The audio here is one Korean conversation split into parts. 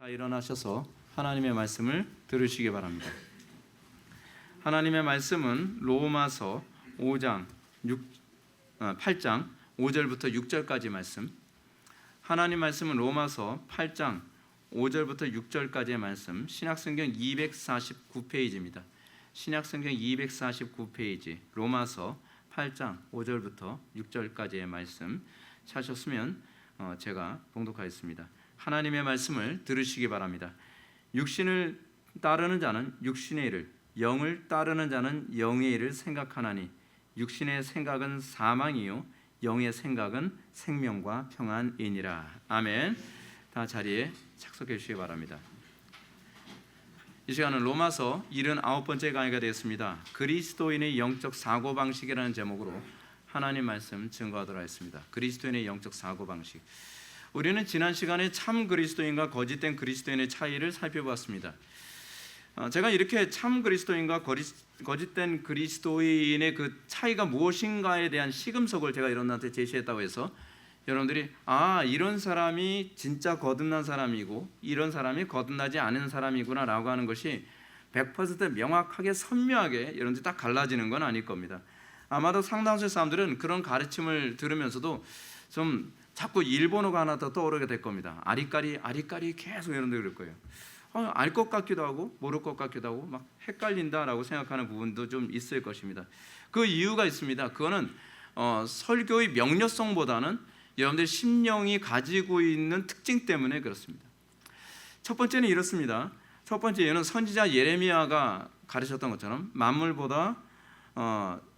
일어나셔서 하나님의 말씀을 들으시기 바랍니다. 하나님의 말씀은 로마서 8장 5절부터 6절까지 말씀. 하나님 말씀은 로마서 8장 5절부터 6절까지의 말씀. 신약성경 249페이지입니다. 신약성경 249페이지 로마서 8장 5절부터 6절까지의 말씀 찾으셨으면 제가 봉독하겠습니다. 하나님의 말씀을 들으시기 바랍니다. 육신을 따르는 자는 육신의 일을, 영을 따르는 자는 영의 일을 생각하나니 육신의 생각은 사망이요 영의 생각은 생명과 평안이니라. 아멘. 다 자리에 착석해 주시기 바랍니다. 이 시간은 로마서 79번째 강의가 되었습니다. 그리스도인의 영적 사고방식이라는 제목으로 하나님 말씀 증거하도록 하겠습니다. 그리스도인의 영적 사고방식. 우리는 지난 시간에 참 그리스도인과 거짓된 그리스도인의 차이를 살펴보았습니다. 제가 이렇게 참 그리스도인과 거짓된 그리스도인의 그 차이가 무엇인가에 대한 시금석을 제가 여러분한테 제시했다고 해서 여러분들이 이런 사람이 진짜 거듭난 사람이고 이런 사람이 거듭나지 않은 사람이구나 라고 하는 것이 100% 명확하게 선명하게 여러분들이 딱 갈라지는 건 아닐 겁니다. 아마도 상당수의 사람들은 그런 가르침을 들으면서도 좀 자꾸 일본어가 하나 더 떠오르게 될 겁니다. 아리까리 계속 여러분들 그럴 거예요. 알 것 같기도 하고 모를 것 같기도 하고 막 헷갈린다라고 생각하는 부분도 좀 있을 것입니다. 그 이유가 있습니다. 그거는 설교의 명료성보다는 여러분들 심령이 가지고 있는 특징 때문에 그렇습니다. 첫 번째는 이렇습니다. 첫 번째는 선지자 예레미야가 가르쳤던 것처럼 만물보다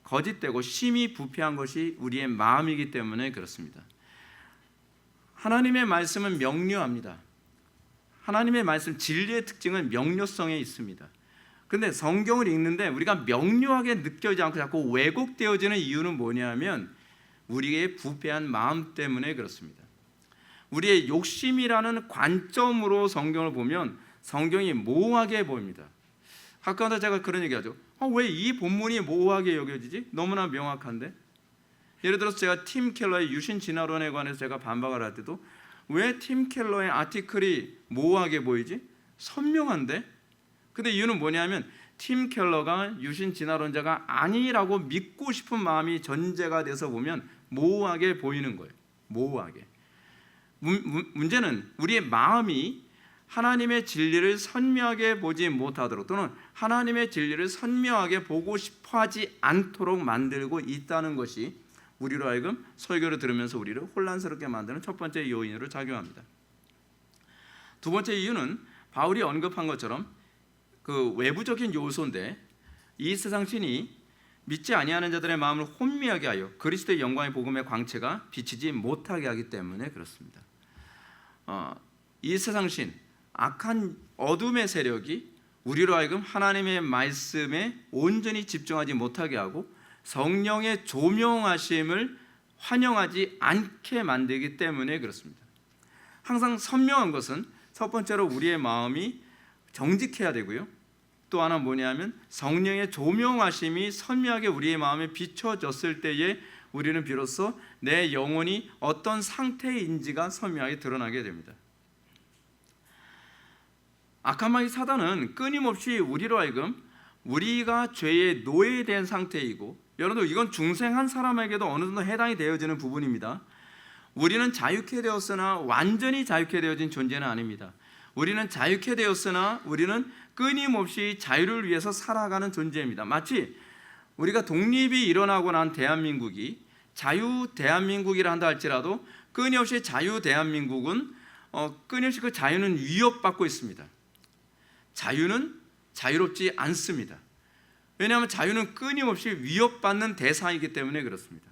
거짓되고 심히 부패한 것이 우리의 마음이기 때문에 그렇습니다. 하나님의 말씀은 명료합니다. 하나님의 말씀 진리의 특징은 명료성에 있습니다. 그런데 성경을 읽는데 우리가 명료하게 느껴지지 않고 자꾸 왜곡되어지는 이유는 뭐냐면 우리의 부패한 마음 때문에 그렇습니다. 우리의 욕심이라는 관점으로 성경을 보면 성경이 모호하게 보입니다. 가끔가다 제가 그런 얘기하죠. 왜 이 본문이 모호하게 여겨지지? 너무나 명확한데. 예를 들어서 제가 팀 켈러의 유신 진화론에 관해서 제가 반박을 할 때도 왜 팀 켈러의 아티클이 모호하게 보이지? 선명한데? 근데 이유는 뭐냐면 팀 켈러가 유신 진화론자가 아니라고 믿고 싶은 마음이 전제가 돼서 보면 모호하게 보이는 거예요. 모호하게. 문제는 우리의 마음이 하나님의 진리를 선명하게 보지 못하도록 또는 하나님의 진리를 선명하게 보고 싶어하지 않도록 만들고 있다는 것이 우리로 하여금 설교를 들으면서 우리를 혼란스럽게 만드는 첫 번째 요인으로 작용합니다. 두 번째 이유는 바울이 언급한 것처럼 그 외부적인 요소인데 이 세상 신이 믿지 아니하는 자들의 마음을 혼미하게 하여 그리스도의 영광의 복음의 광채가 비치지 못하게 하기 때문에 그렇습니다. 이 세상 신, 악한 어둠의 세력이 우리로 하여금 하나님의 말씀에 온전히 집중하지 못하게 하고 성령의 조명하심을 환영하지 않게 만들기 때문에 그렇습니다. 항상 선명한 것은 첫 번째로 우리의 마음이 정직해야 되고요. 또 하나 뭐냐면 성령의 조명하심이 선명하게 우리의 마음에 비춰졌을 때에 우리는 비로소 내 영혼이 어떤 상태인지가 선명하게 드러나게 됩니다. 악한 마귀 사단은 끊임없이 우리로 하여금 우리가 죄의 노예된 상태이고 여러분들 이건 중생한 사람에게도 어느 정도 해당이 되어지는 부분입니다. 우리는 자유케 되었으나 완전히 자유케 되어진 존재는 아닙니다. 우리는 자유케 되었으나 우리는 끊임없이 자유를 위해서 살아가는 존재입니다. 마치 우리가 독립이 일어나고 난 대한민국이 자유 대한민국이라 한다 할지라도 끊임없이 자유 대한민국은 끊임없이 그 자유는 위협받고 있습니다. 자유는 자유롭지 않습니다. 왜냐하면 자유는 끊임없이 위협받는 대상이기 때문에 그렇습니다.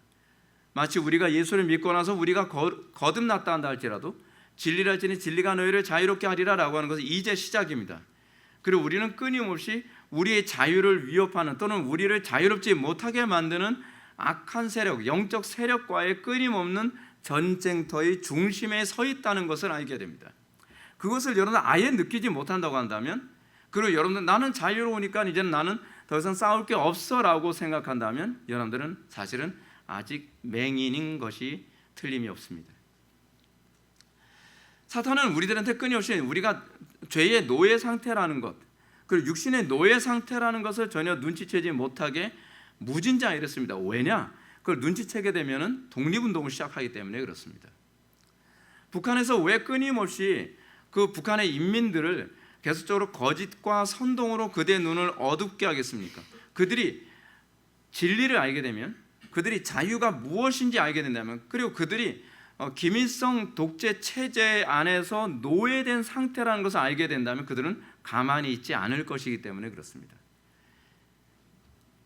마치 우리가 예수를 믿고 나서 우리가 거듭났다 한다 할지라도 진리를 할지니 진리가 너희를 자유롭게 하리라 라고 하는 것은 이제 시작입니다. 그리고 우리는 끊임없이 우리의 자유를 위협하는 또는 우리를 자유롭지 못하게 만드는 악한 세력, 영적 세력과의 끊임없는 전쟁터의 중심에 서 있다는 것을 알게 됩니다. 그것을 여러분 아예 느끼지 못한다고 한다면 그리고 여러분들 나는 자유로우니까 이제는 나는 더 이상 싸울 게 없어라고 생각한다면 여러분들은 사실은 아직 맹인인 것이 틀림이 없습니다. 사탄은 우리들한테 끊임없이 우리가 죄의 노예 상태라는 것, 그리고 육신의 노예 상태라는 것을 전혀 눈치채지 못하게 무진장 이랬습니다. 왜냐? 그걸 눈치채게 되면은 독립운동을 시작하기 때문에 그렇습니다. 북한에서 왜 끊임없이 그 북한의 인민들을 계속적으로 거짓과 선동으로 그들의 눈을 어둡게 하겠습니까? 그들이 진리를 알게 되면, 그들이 자유가 무엇인지 알게 된다면, 그리고 그들이 김일성 독재 체제 안에서 노예된 상태라는 것을 알게 된다면 그들은 가만히 있지 않을 것이기 때문에 그렇습니다.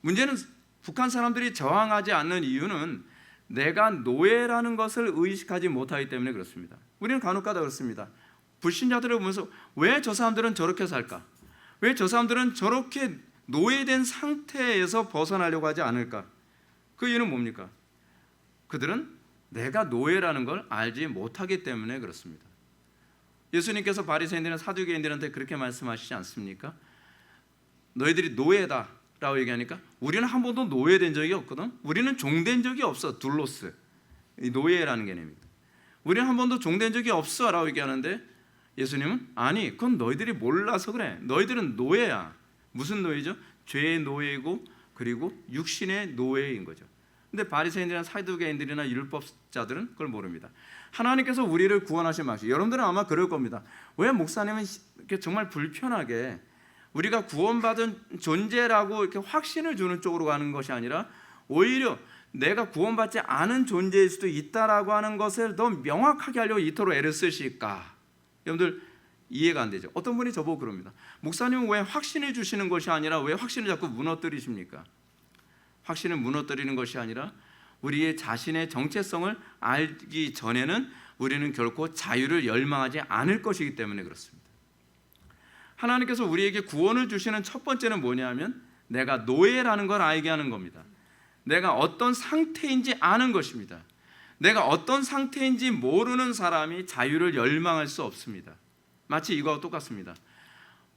문제는 북한 사람들이 저항하지 않는 이유는 내가 노예라는 것을 의식하지 못하기 때문에 그렇습니다. 우리는 간혹가다 그렇습니다. 불신자들을 보면서 왜 저 사람들은 저렇게 살까? 왜 저 사람들은 저렇게 노예된 상태에서 벗어나려고 하지 않을까? 그 이유는 뭡니까? 그들은 내가 노예라는 걸 알지 못하기 때문에 그렇습니다. 예수님께서 바리새인들이나 사두개인들한테 그렇게 말씀하시지 않습니까? 너희들이 노예다 라고 얘기하니까 우리는 한 번도 노예된 적이 없거든. 우리는 종된 적이 없어. 둘로스, 이 노예라는 개념입니다. 우리는 한 번도 종된 적이 없어 라고 얘기하는데 예수님은 아니, 그건 너희들이 몰라서 그래. 너희들은 노예야. 무슨 노예죠? 죄의 노예이고 그리고 육신의 노예인 거죠. 근데 바리새인들이나 사두개인들이나 율법자들은 그걸 모릅니다. 하나님께서 우리를 구원하신 말씀, 여러분들은 아마 그럴 겁니다. 왜 목사님은 이렇게 정말 불편하게 우리가 구원받은 존재라고 이렇게 확신을 주는 쪽으로 가는 것이 아니라 오히려 내가 구원받지 않은 존재일 수도 있다라고 하는 것을 더 명확하게 하려고 이토록 애를 쓰실까? 여러분들 이해가 안 되죠? 어떤 분이 저보고 그럽니다. 목사님은 왜 확신을 주시는 것이 아니라 왜 확신을 자꾸 무너뜨리십니까? 확신을 무너뜨리는 것이 아니라 우리의 자신의 정체성을 알기 전에는 우리는 결코 자유를 열망하지 않을 것이기 때문에 그렇습니다. 하나님께서 우리에게 구원을 주시는 첫 번째는 뭐냐면 내가 노예라는 걸 알게 하는 겁니다. 내가 어떤 상태인지 아는 것입니다. 내가 어떤 상태인지 모르는 사람이 자유를 열망할 수 없습니다. 마치 이거와 똑같습니다.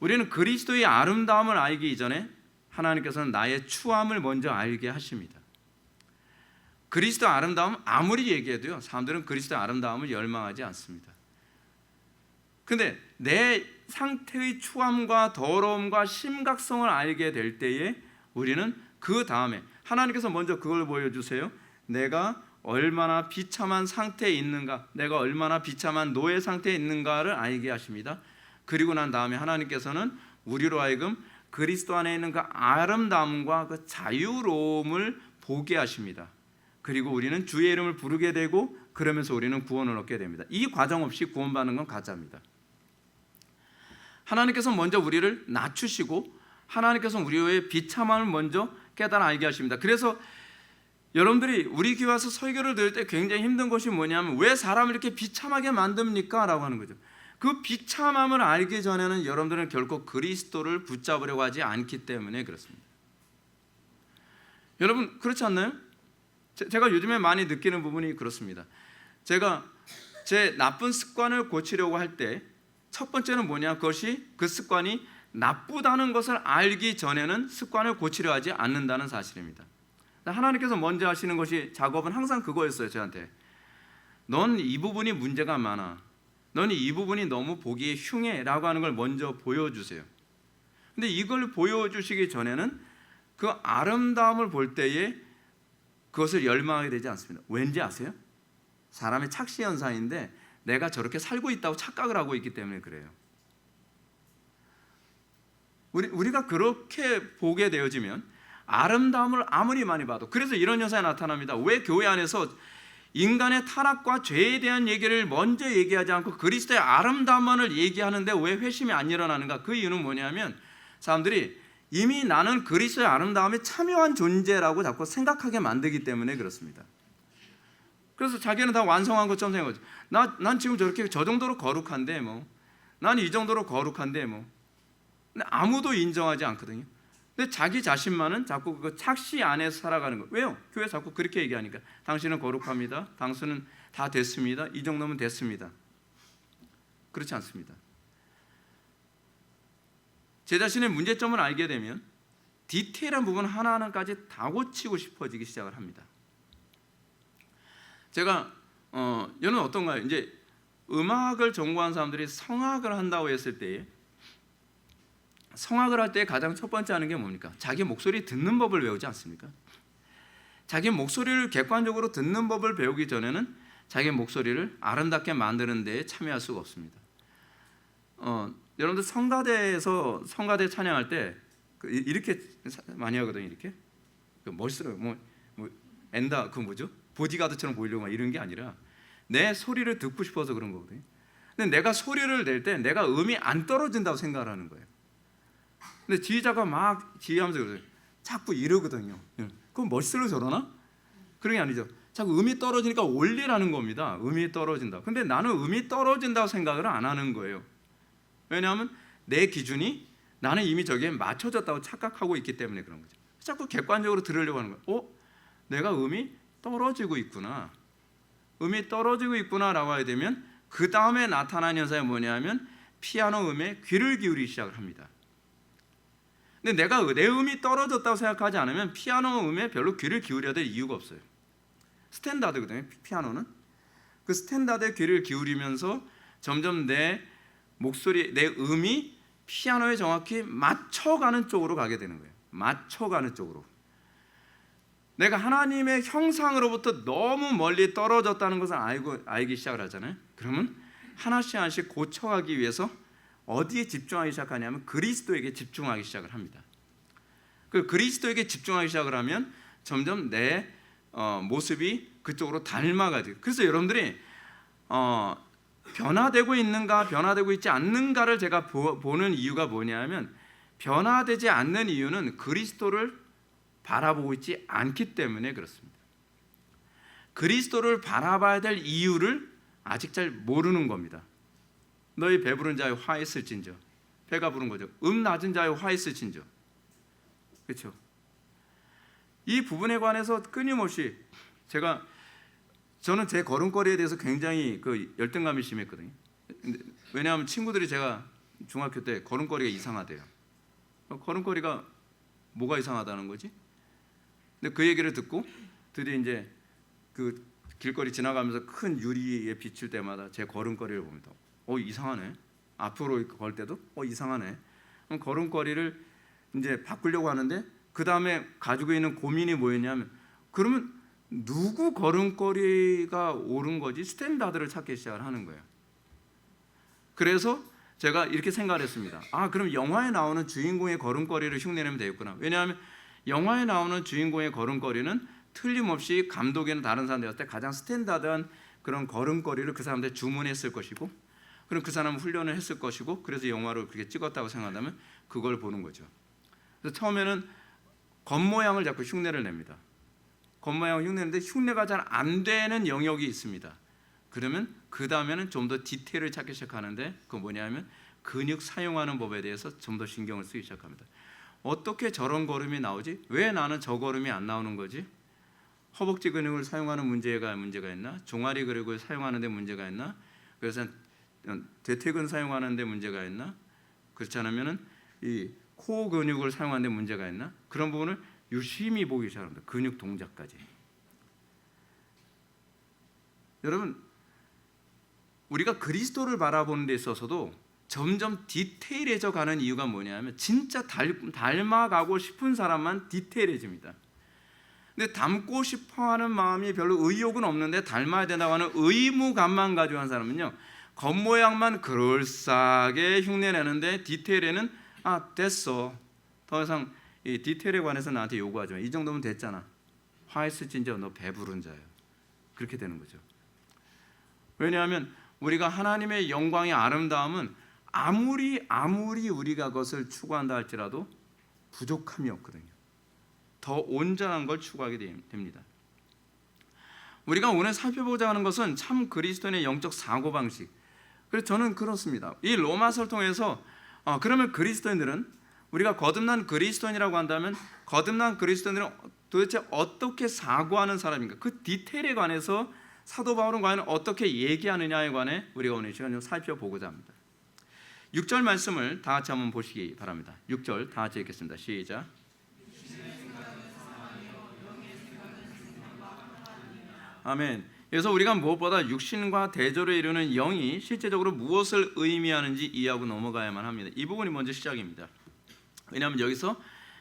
우리는 그리스도의 아름다움을 알기 이전에 하나님께서는 나의 추함을 먼저 알게 하십니다. 그리스도 아름다움 아무리 얘기해도요, 사람들은 그리스도 아름다움을 열망하지 않습니다. 근데 내 상태의 추함과 더러움과 심각성을 알게 될 때에 우리는 그 다음에 하나님께서 먼저 그걸 보여주세요. 내가 얼마나 비참한 상태에 있는가, 내가 얼마나 비참한 노예 상태에 있는가를 알게 하십니다. 그리고 난 다음에 하나님께서는 우리로 하여금 그리스도 안에 있는 그 아름다움과 그 자유로움을 보게 하십니다. 그리고 우리는 주의 이름을 부르게 되고 그러면서 우리는 구원을 얻게 됩니다. 이 과정 없이 구원받는 건 가짜입니다. 하나님께서 먼저 우리를 낮추시고 하나님께서 우리의 비참함을 먼저 깨달아 알게 하십니다. 그래서 여러분들이 우리 교회 와서 설교를 들을 때 굉장히 힘든 것이 뭐냐면 왜 사람을 이렇게 비참하게 만듭니까? 라고 하는 거죠. 그 비참함을 알기 전에는 여러분들은 결코 그리스도를 붙잡으려고 하지 않기 때문에 그렇습니다. 여러분 그렇지 않나요? 제가 요즘에 많이 느끼는 부분이 그렇습니다. 제가 제 나쁜 습관을 고치려고 할 때 첫 번째는 뭐냐? 그것이 그 습관이 나쁘다는 것을 알기 전에는 습관을 고치려 하지 않는다는 사실입니다. 하나님께서 먼저 하시는 것이 작업은 항상 그거였어요. 저한테 넌 이 부분이 문제가 많아, 넌 이 부분이 너무 보기에 흉해 라고 하는 걸 먼저 보여주세요. 근데 이걸 보여주시기 전에는 그 아름다움을 볼 때에 그것을 열망하게 되지 않습니다. 왠지 아세요? 사람의 착시 현상인데 내가 저렇게 살고 있다고 착각을 하고 있기 때문에 그래요. 우리가 그렇게 보게 되어지면 아름다움을 아무리 많이 봐도, 그래서 이런 현상이 나타납니다. 왜 교회 안에서 인간의 타락과 죄에 대한 얘기를 먼저 얘기하지 않고 그리스도의 아름다움만을 얘기하는데 왜 회심이 안 일어나는가? 그 이유는 뭐냐면 사람들이 이미 나는 그리스도의 아름다움에 참여한 존재라고 자꾸 생각하게 만들기 때문에 그렇습니다. 그래서 자기는 다 완성한 것처럼 생각하죠. 난 지금 저렇게 저 정도로 거룩한데 뭐, 난 이 정도로 거룩한데 뭐. 근데 아무도 인정하지 않거든요. 근데 자기 자신만은 자꾸 그 착시 안에서 살아가는 거예요. 왜요? 교회 자꾸 그렇게 얘기하니까. 당신은 거룩합니다. 당신은 다 됐습니다. 이 정도면 됐습니다. 그렇지 않습니다. 제 자신의 문제점을 알게 되면 디테일한 부분 하나하나까지 다 고치고 싶어지기 시작을 합니다. 제가 여러분 어떤가요? 이제 음악을 전공한 사람들이 성악을 한다고 했을 때, 성악을 할 때 가장 첫 번째 하는 게 뭡니까? 자기 목소리 듣는 법을 배우지 않습니까? 자기 목소리를 객관적으로 듣는 법을 배우기 전에는 자기 목소리를 아름답게 만드는 데에 참여할 수가 없습니다. 여러분들 성가대에서 성가대 찬양할 때 이렇게 많이 하거든요. 이렇게 멋있어요. 엔다 그 뭐죠? 보디가드처럼 보이려고 이런 게 아니라 내 소리를 듣고 싶어서 그런 거거든요. 근데 내가 소리를 낼 때 내가 음이 안 떨어진다고 생각을 하는 거예요. 근데 지휘자가 막 지휘하면서 그래요. 자꾸 이러거든요. 그럼 멋있으려 저러나? 그런 게 아니죠. 자꾸 음이 떨어지니까 올리라는 겁니다. 음이 떨어진다. 근데 나는 음이 떨어진다고 생각을 안 하는 거예요. 왜냐하면 내 기준이 나는 이미 저기에 맞춰졌다고 착각하고 있기 때문에 그런 거죠. 자꾸 객관적으로 들으려고 하는 거예요. 내가 음이 떨어지고 있구나. 음이 떨어지고 있구나라고 하게 되면 그 다음에 나타나는 현상이 뭐냐면 피아노 음에 귀를 기울이기 시작을 합니다. 근데 내가 내 음이 떨어졌다고 생각하지 않으면 피아노 음에 별로 귀를 기울여야 될 이유가 없어요. 스탠다드거든요. 피아노는 그 스탠다드에 귀를 기울이면서 점점 내 목소리, 내 음이 피아노에 정확히 맞춰가는 쪽으로 가게 되는 거예요. 맞춰가는 쪽으로. 내가 하나님의 형상으로부터 너무 멀리 떨어졌다는 것을 알기 시작을 하잖아요. 그러면 하나씩 하나씩 고쳐가기 위해서 어디에 집중하기 시작하냐면 그리스도에게 집중하기 시작을 합니다. 그 그리스도에게 집중하기 시작을 하면 점점 내 모습이 그쪽으로 닮아가죠. 그래서 여러분들이 변화되고 있는가 변화되고 있지 않는가를 제가 보는 이유가 뭐냐면 변화되지 않는 이유는 그리스도를 바라보고 있지 않기 때문에 그렇습니다. 그리스도를 바라봐야 될 이유를 아직 잘 모르는 겁니다. 너희 배부른 자여 화 있을진저. 배가 부른 거죠. 낮은 자여 화 있을진저. 그렇죠? 이 부분에 관해서 끊임없이 저는 제 걸음걸이에 대해서 굉장히 열등감이 심했거든요. 왜냐하면 친구들이 제가 중학교 때 걸음걸이가 이상하대요. 걸음걸이가 뭐가 이상하다는 거지? 근데 그 얘기를 듣고 드디어 이제 그 길거리 지나가면서 큰 유리에 비칠 때마다 제 걸음걸이를 봅니다. 이상하네. 앞으로 걸 때도 이상하네. 그럼 걸음걸이를 이제 바꾸려고 하는데 그 다음에 가지고 있는 고민이 뭐였냐면 그러면 누구 걸음걸이가 옳은 거지? 스탠다드를 찾기 시작을 하는 거예요. 그래서 제가 이렇게 생각을 했습니다. 그럼 영화에 나오는 주인공의 걸음걸이를 흉내내면 되겠구나. 왜냐하면 영화에 나오는 주인공의 걸음걸이는 틀림없이 감독이나 다른 사람들 봤을 때 가장 스탠다드한 그런 걸음걸이를 그 사람들 주문했을 것이고 그럼 그 사람은 훈련을 했을 것이고 그래서 영화를 그렇게 찍었다고 생각하면 그걸 보는 거죠. 그래서 처음에는 겉모양을 자꾸 흉내를 냅니다. 겉모양을 흉내내는데 흉내가 잘 안 되는 영역이 있습니다. 그러면 그 다음에는 좀 더 디테일을 찾기 시작하는데 그건 뭐냐면 근육 사용하는 법에 대해서 좀 더 신경을 쓰기 시작합니다. 어떻게 저런 걸음이 나오지? 왜 나는 저 걸음이 안 나오는 거지? 허벅지 근육을 사용하는 문제가 있나? 종아리 근육을 사용하는 데 문제가 있나? 그래서 대퇴근 사용하는 데 문제가 있나? 그렇지 않으면 이 코 근육을 사용하는 데 문제가 있나? 그런 부분을 유심히 보기 시작합니다. 근육 동작까지. 여러분, 우리가 그리스도를 바라보는 데 있어서도 점점 디테일해져 가는 이유가 뭐냐면 진짜 닮아가고 싶은 사람만 디테일해집니다. 근데 닮고 싶어하는 마음이 별로 의욕은 없는데 닮아야 된다고 하는 의무감만 가지고 한 사람은요 겉모양만 그럴싸하게 흉내내는데 디테일에는 됐어. 더 이상 이 디테일에 관해서 나한테 요구하지 마. 이 정도면 됐잖아. 화했을진저 너 배부른 자야. 그렇게 되는 거죠. 왜냐하면 우리가 하나님의 영광의 아름다움은 아무리 우리가 그것을 추구한다 할지라도 부족함이 없거든요. 더 온전한 걸 추구하게 됩니다. 우리가 오늘 살펴보자 하는 것은 참 그리스도인의 영적 사고방식. 그래서 저는 그렇습니다. 이 로마서를 통해서 그러면 그리스도인들은 우리가 거듭난 그리스도인이라고 한다면 거듭난 그리스도인들은 도대체 어떻게 사고하는 사람인가? 그 디테일에 관해서 사도 바울은 과연 어떻게 얘기하느냐에 관해 우리가 오늘 시간 좀 살펴보고자 합니다. 6절 말씀을 다 같이 한번 보시기 바랍니다. 6절 다 같이 읽겠습니다. 시작. 아멘. 그래서 우리가 무엇보다 육신과 대조를 이루는 영이 실제적으로 무엇을 의미하는지 이해하고 넘어가야만 합니다. 이 부분이 먼저 시작입니다. 왜냐하면 여기서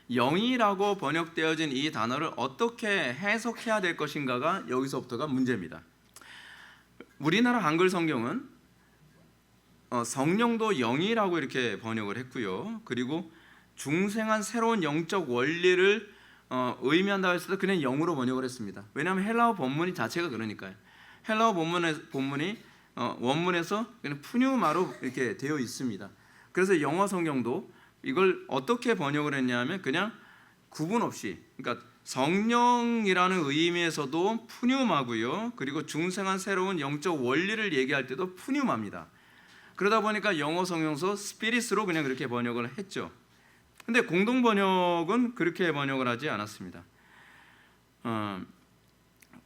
영이라고 번역되어진 이 단어를 어떻게 해석해야 될 것인가가 여기서부터가 문제입니다. 우리나라 한글 성경은 성령도 영이라고 이렇게 번역을 했고요. 그리고 중생한 새로운 영적 원리를 의미한다고 했을 때 그냥 영으로 번역을 했습니다. 왜냐하면 헬라어 본문이 자체가 그러니까요. 헬라어 본문이 원문에서 그냥 푸뉴마로 이렇게 되어 있습니다. 그래서 영어 성경도 이걸 어떻게 번역을 했냐면 그냥 구분 없이, 그러니까 성령이라는 의미에서도 푸뉴마고요. 그리고 중생한 새로운 영적 원리를 얘기할 때도 푸뉴마입니다. 그러다 보니까 영어 성경서 스피릿으로 그냥 그렇게 번역을 했죠. 근데 공동 번역은 그렇게 번역을 하지 않았습니다.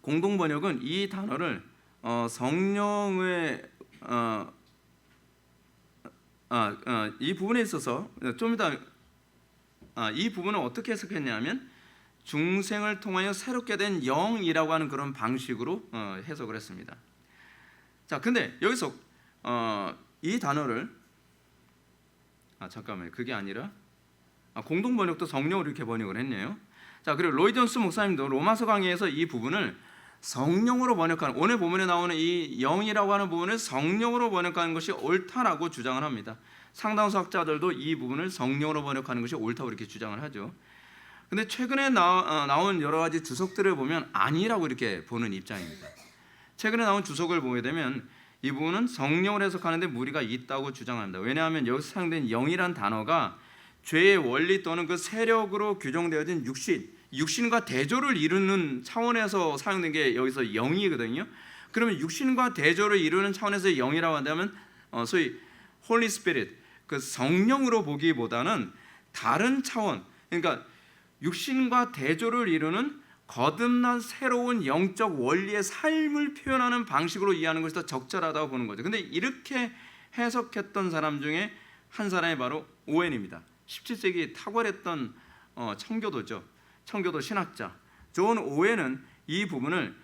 공동 번역은 이 단어를 성령의 이 부분에 있어서 좀 이따 이 부분을 어떻게 해석했냐면 중생을 통하여 새롭게 된 영이라고 하는 그런 방식으로 해석을 했습니다. 자, 근데 여기서 이 단어를 잠깐만요. 그게 아니라 공동 번역도 성령으로 이렇게 번역을 했네요. 자, 그리고 로이 존스 목사님도 로마서 강의에서 이 부분을 성령으로 번역하는, 오늘 본문에 나오는 이 영이라고 하는 부분을 성령으로 번역하는 것이 옳다라고 주장을 합니다. 상당수 학자들도 이 부분을 성령으로 번역하는 것이 옳다고 이렇게 주장을 하죠. 근데 최근에 나온 여러 가지 주석들을 보면 아니라고 이렇게 보는 입장입니다. 최근에 나온 주석을 보게 되면 이 부분은 성령으로 해석하는데 무리가 있다고 주장합니다. 왜냐하면 여기서 사용된 영이란 단어가 죄의 원리 또는 그 세력으로 규정되어진 육신과 대조를 이루는 차원에서 사용된 게 여기서 영이거든요. 그러면 육신과 대조를 이루는 차원에서 영이라고 한다면 소위 홀리 스피릿, 그 성령으로 보기보다는 다른 차원, 그러니까 육신과 대조를 이루는 거듭난 새로운 영적 원리의 삶을 표현하는 방식으로 이해하는 것이 더 적절하다고 보는 거죠. 근데 이렇게 해석했던 사람 중에 한 사람이 바로 오웬입니다. 17세기 탁월했던 청교도죠. 청교도 신학자 존 오웬은 이 부분을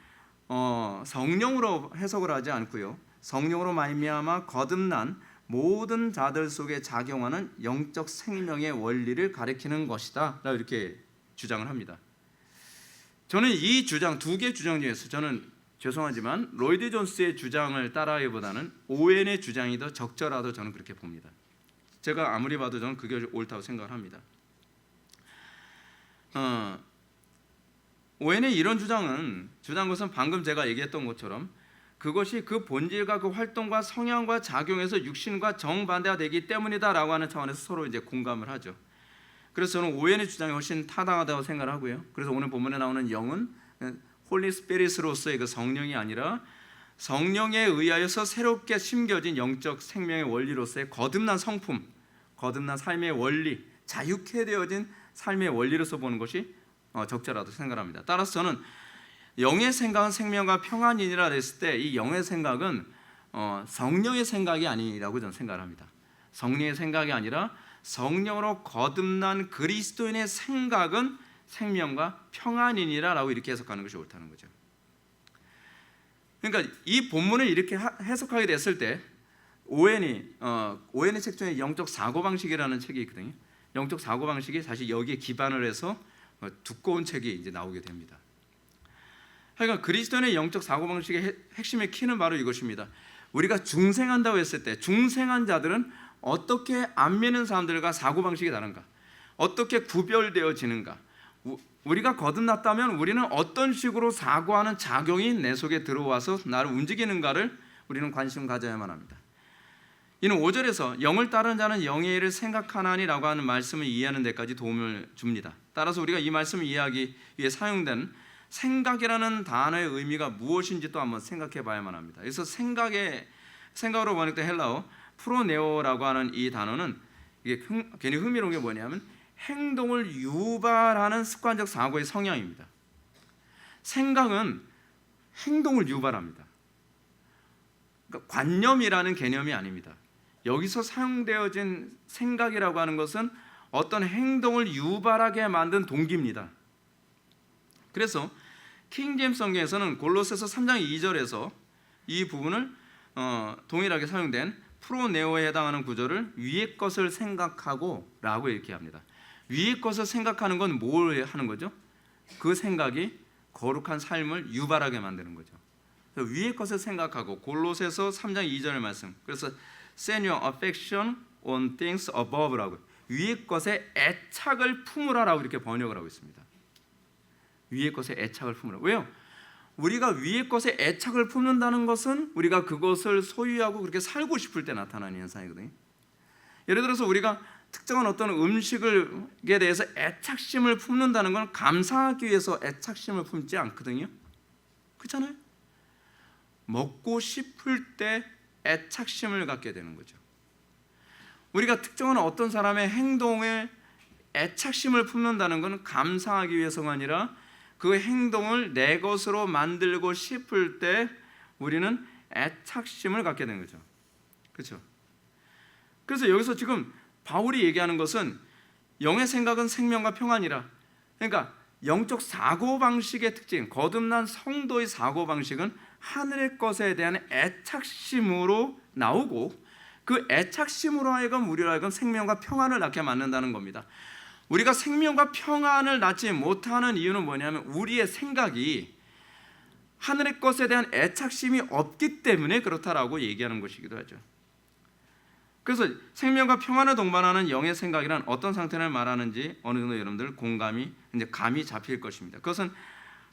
성령으로 해석을 하지 않고요. 성령으로 말미암아 거듭난 모든 자들 속에 작용하는 영적 생명의 원리를 가리키는 것이다 라고 이렇게 주장을 합니다. 저는 이 주장, 두 개의 주장 중에서 저는 죄송하지만 로이드 존스의 주장을 따라하기보다는 오웬의 주장이 더 적절하다고 저는 그렇게 봅니다. 제가 아무리 봐도 저는 그게 옳다고 생각을 합니다. 오웬의 이런 주장은 것은 방금 제가 얘기했던 것처럼 그것이 그 본질과 그 활동과 성향과 작용해서 육신과 정반대가 되기 때문이다라고 하는 차원에서 서로 이제 공감을 하죠. 그래서 저는 오웬의 주장이 훨씬 타당하다고 생각을 하고요. 그래서 오늘 본문에 나오는 영은 홀리 스피릿으로서의 그 성령이 아니라 성령에 의하여서 새롭게 심겨진 영적 생명의 원리로서의 거듭난 성품, 거듭난 삶의 원리, 자유케 되어진 삶의 원리로서 보는 것이 적절하다고 생각합니다. 따라서 저는 영의 생각은 생명과 평안이니라 했을 때 이 영의 생각은 성령의 생각이 아니라고 저는 생각을 합니다. 성령의 생각이 아니라 성령으로 거듭난 그리스도인의 생각은 생명과 평안이니라라고 이렇게 해석하는 것이 옳다는 거죠. 그러니까 이 본문을 이렇게 해석하게 됐을 때 오웬의 책 중에 영적 사고방식이라는 책이 있거든요. 영적 사고방식이 사실 여기에 기반을 해서 두꺼운 책이 이제 나오게 됩니다. 그러니까 그리스도인의 영적 사고방식의 핵심의 키는 바로 이것입니다. 우리가 중생한다고 했을 때 중생한 자들은 어떻게 안 믿는 사람들과 사고방식이 다른가? 어떻게 구별되어지는가? 우리가 거듭났다면 우리는 어떤 식으로 사고하는 작용이 내 속에 들어와서 나를 움직이는가를 우리는 관심 가져야만 합니다. 이는 5절에서 영을 따르는 자는 영의 일을 생각하나니라고 하는 말씀을 이해하는 데까지 도움을 줍니다. 따라서 우리가 이 말씀을 이해하기 위해 사용된 생각이라는 단어의 의미가 무엇인지 또 한번 생각해 봐야만 합니다. 그래서 생각으로 번역된 헬라어 프로네오라고 하는 이 단어는 이게 괜히 흥미로운 게 뭐냐면 행동을 유발하는 습관적 사고의 성향입니다. 생각은 행동을 유발합니다. 그러니까 관념이라는 개념이 아닙니다. 여기서 사용되어진 생각이라고 하는 것은 어떤 행동을 유발하게 만든 동기입니다. 그래서 킹제임스 성경에서는 골로새서 3장 2절에서 이 부분을 동일하게 사용된 프로네오에 해당하는 구절을 위의 것을 생각하고 라고 이렇게 합니다. 위의 것을 생각하는 건 뭘 하는 거죠? 그 생각이 거룩한 삶을 유발하게 만드는 거죠. 위의 것을 생각하고, 골로새서 3장 2절 말씀, 그래서 set your affection on things above라고, 위의 것에 애착을 품으라라고 이렇게 번역을 하고 있습니다. 위의 것에 애착을 품으라. 왜요? 우리가 위의 것에 애착을 품는다는 것은 우리가 그것을 소유하고 그렇게 살고 싶을 때 나타나는 현상이거든요. 예를 들어서 우리가 특정한 어떤 음식에 대해서 애착심을 품는다는 건 감사하기 위해서 애착심을 품지 않거든요. 그렇잖아요. 먹고 싶을 때 애착심을 갖게 되는 거죠. 우리가 특정한 어떤 사람의 행동에 애착심을 품는다는 건 감사하기 위해서가 아니라 그 행동을 내 것으로 만들고 싶을 때 우리는 애착심을 갖게 되는 거죠. 그렇죠? 그래서 여기서 지금 바울이 얘기하는 것은 영의 생각은 생명과 평안이라. 그러니까 영적 사고방식의 특징, 거듭난 성도의 사고방식은 하늘의 것에 대한 애착심으로 나오고, 그 애착심으로 하여금 우리로 하여금 생명과 평안을 낳게 만든다는 겁니다. 우리가 생명과 평안을 낳지 못하는 이유는 뭐냐면 우리의 생각이 하늘의 것에 대한 애착심이 없기 때문에 그렇다라고 얘기하는 것이기도 하죠. 그래서 생명과 평안을 동반하는 영의 생각이란 어떤 상태를 말하는지 어느 정도 여러분들 공감이 이제 감이 잡힐 것입니다. 그것은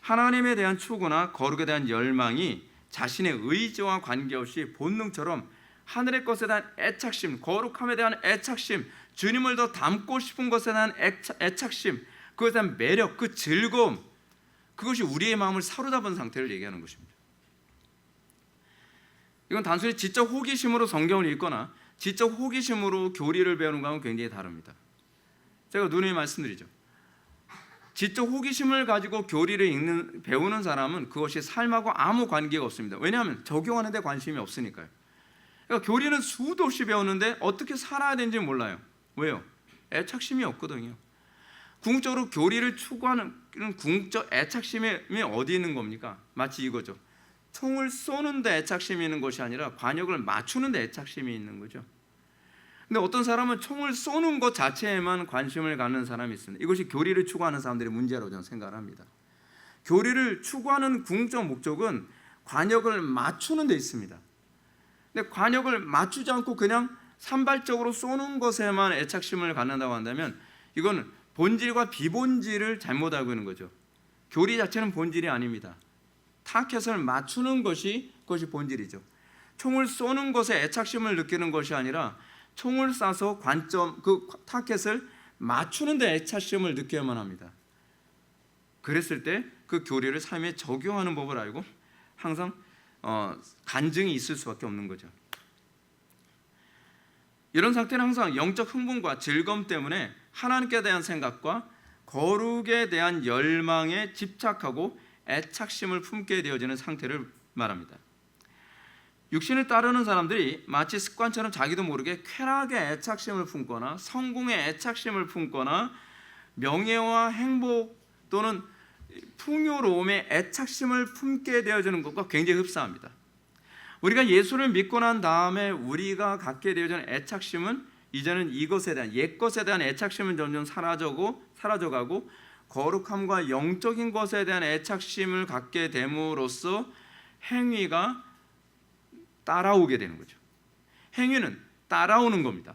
하나님에 대한 추구나 거룩에 대한 열망이 자신의 의지와 관계없이 본능처럼 하늘의 것에 대한 애착심, 거룩함에 대한 애착심, 주님을 더 닮고 싶은 것에 대한 애착심, 그것에 대한 매력, 그 즐거움, 그것이 우리의 마음을 사로잡은 상태를 얘기하는 것입니다. 이건 단순히 지적 호기심으로 성경을 읽거나 지적 호기심으로 교리를 배우는 것과는 굉장히 다릅니다. 제가 누누이 말씀드리죠. 지적 호기심을 가지고 교리를 배우는 사람은 그것이 삶하고 아무 관계가 없습니다. 왜냐하면 적용하는 데 관심이 없으니까요. 그러니까 교리는 수도 없이 배우는데 어떻게 살아야 되는지 몰라요. 왜요? 애착심이 없거든요. 궁극적으로 교리를 추구하는 궁극적 애착심이 어디 있는 겁니까? 마치 이거죠. 총을 쏘는데 애착심이 있는 것이 아니라 관역을 맞추는데 애착심이 있는 거죠. 근데 어떤 사람은 총을 쏘는 것 자체에만 관심을 갖는 사람이 있습니다. 이것이 교리를 추구하는 사람들의 문제라고 저는 생각을 합니다. 교리를 추구하는 궁극적 목적은 관역을 맞추는 데 있습니다. 근데 관역을 맞추지 않고 그냥 산발적으로 쏘는 것에만 애착심을 갖는다고 한다면 이건 본질과 비본질을 잘못 알고 있는 거죠. 교리 자체는 본질이 아닙니다. 타켓을 맞추는 것이 그것이 본질이죠. 총을 쏘는 것에 애착심을 느끼는 것이 아니라 총을 쏴서 관점, 그 타켓을 맞추는 데 애착심을 느껴야만 합니다. 그랬을 때 그 교리를 삶에 적용하는 법을 알고 항상 간증이 있을 수밖에 없는 거죠. 이런 상태는 항상 영적 흥분과 즐거움 때문에 하나님께 대한 생각과 거룩에 대한 열망에 집착하고 애착심을 품게 되어지는 상태를 말합니다. 육신을 따르는 사람들이 마치 습관처럼 자기도 모르게 쾌락에 애착심을 품거나 성공에 애착심을 품거나 명예와 행복 또는 풍요로움에 애착심을 품게 되어지는 것과 굉장히 흡사합니다. 우리가 예수를 믿고 난 다음에 우리가 갖게 되어지는 애착심은 이제는 이것에 대한 옛것에 대한 애착심은 점점 사라져가고 거룩함과 영적인 것에 대한 애착심을 갖게 됨으로써 행위가 따라오게 되는 거죠. 행위는 따라오는 겁니다.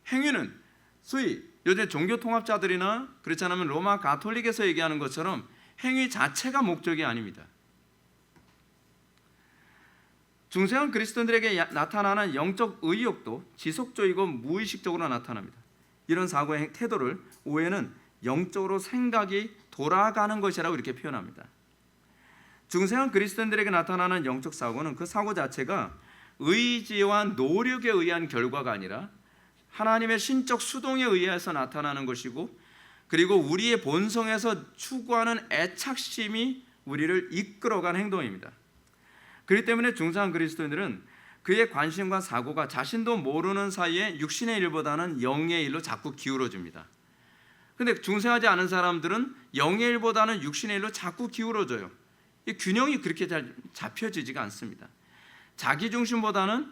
행위는 소위 요즘 종교통합자들이나 그렇지 않으면 로마 가톨릭에서 얘기하는 것처럼 행위 자체가 목적이 아닙니다. 중생한 그리스도인들에게 나타나는 영적 의욕도 지속적이고 무의식적으로 나타납니다. 이런 사고의 태도를 오해는 영적으로 생각이 돌아가는 것이라고 이렇게 표현합니다. 중생한 그리스도인들에게 나타나는 영적 사고는 그 사고 자체가 의지와 노력에 의한 결과가 아니라 하나님의 신적 수동에 의해서 나타나는 것이고, 그리고 우리의 본성에서 추구하는 애착심이 우리를 이끌어간 행동입니다. 그렇기 때문에 중생한 그리스도인들은 그의 관심과 사고가 자신도 모르는 사이에 육신의 일보다는 영의 일로 자꾸 기울어집니다. 근데 중생하지 않은 사람들은 영의 일보다는 육신의 일로 자꾸 기울어져요. 이 균형이 그렇게 잘 잡혀지지가 않습니다. 자기 중심보다는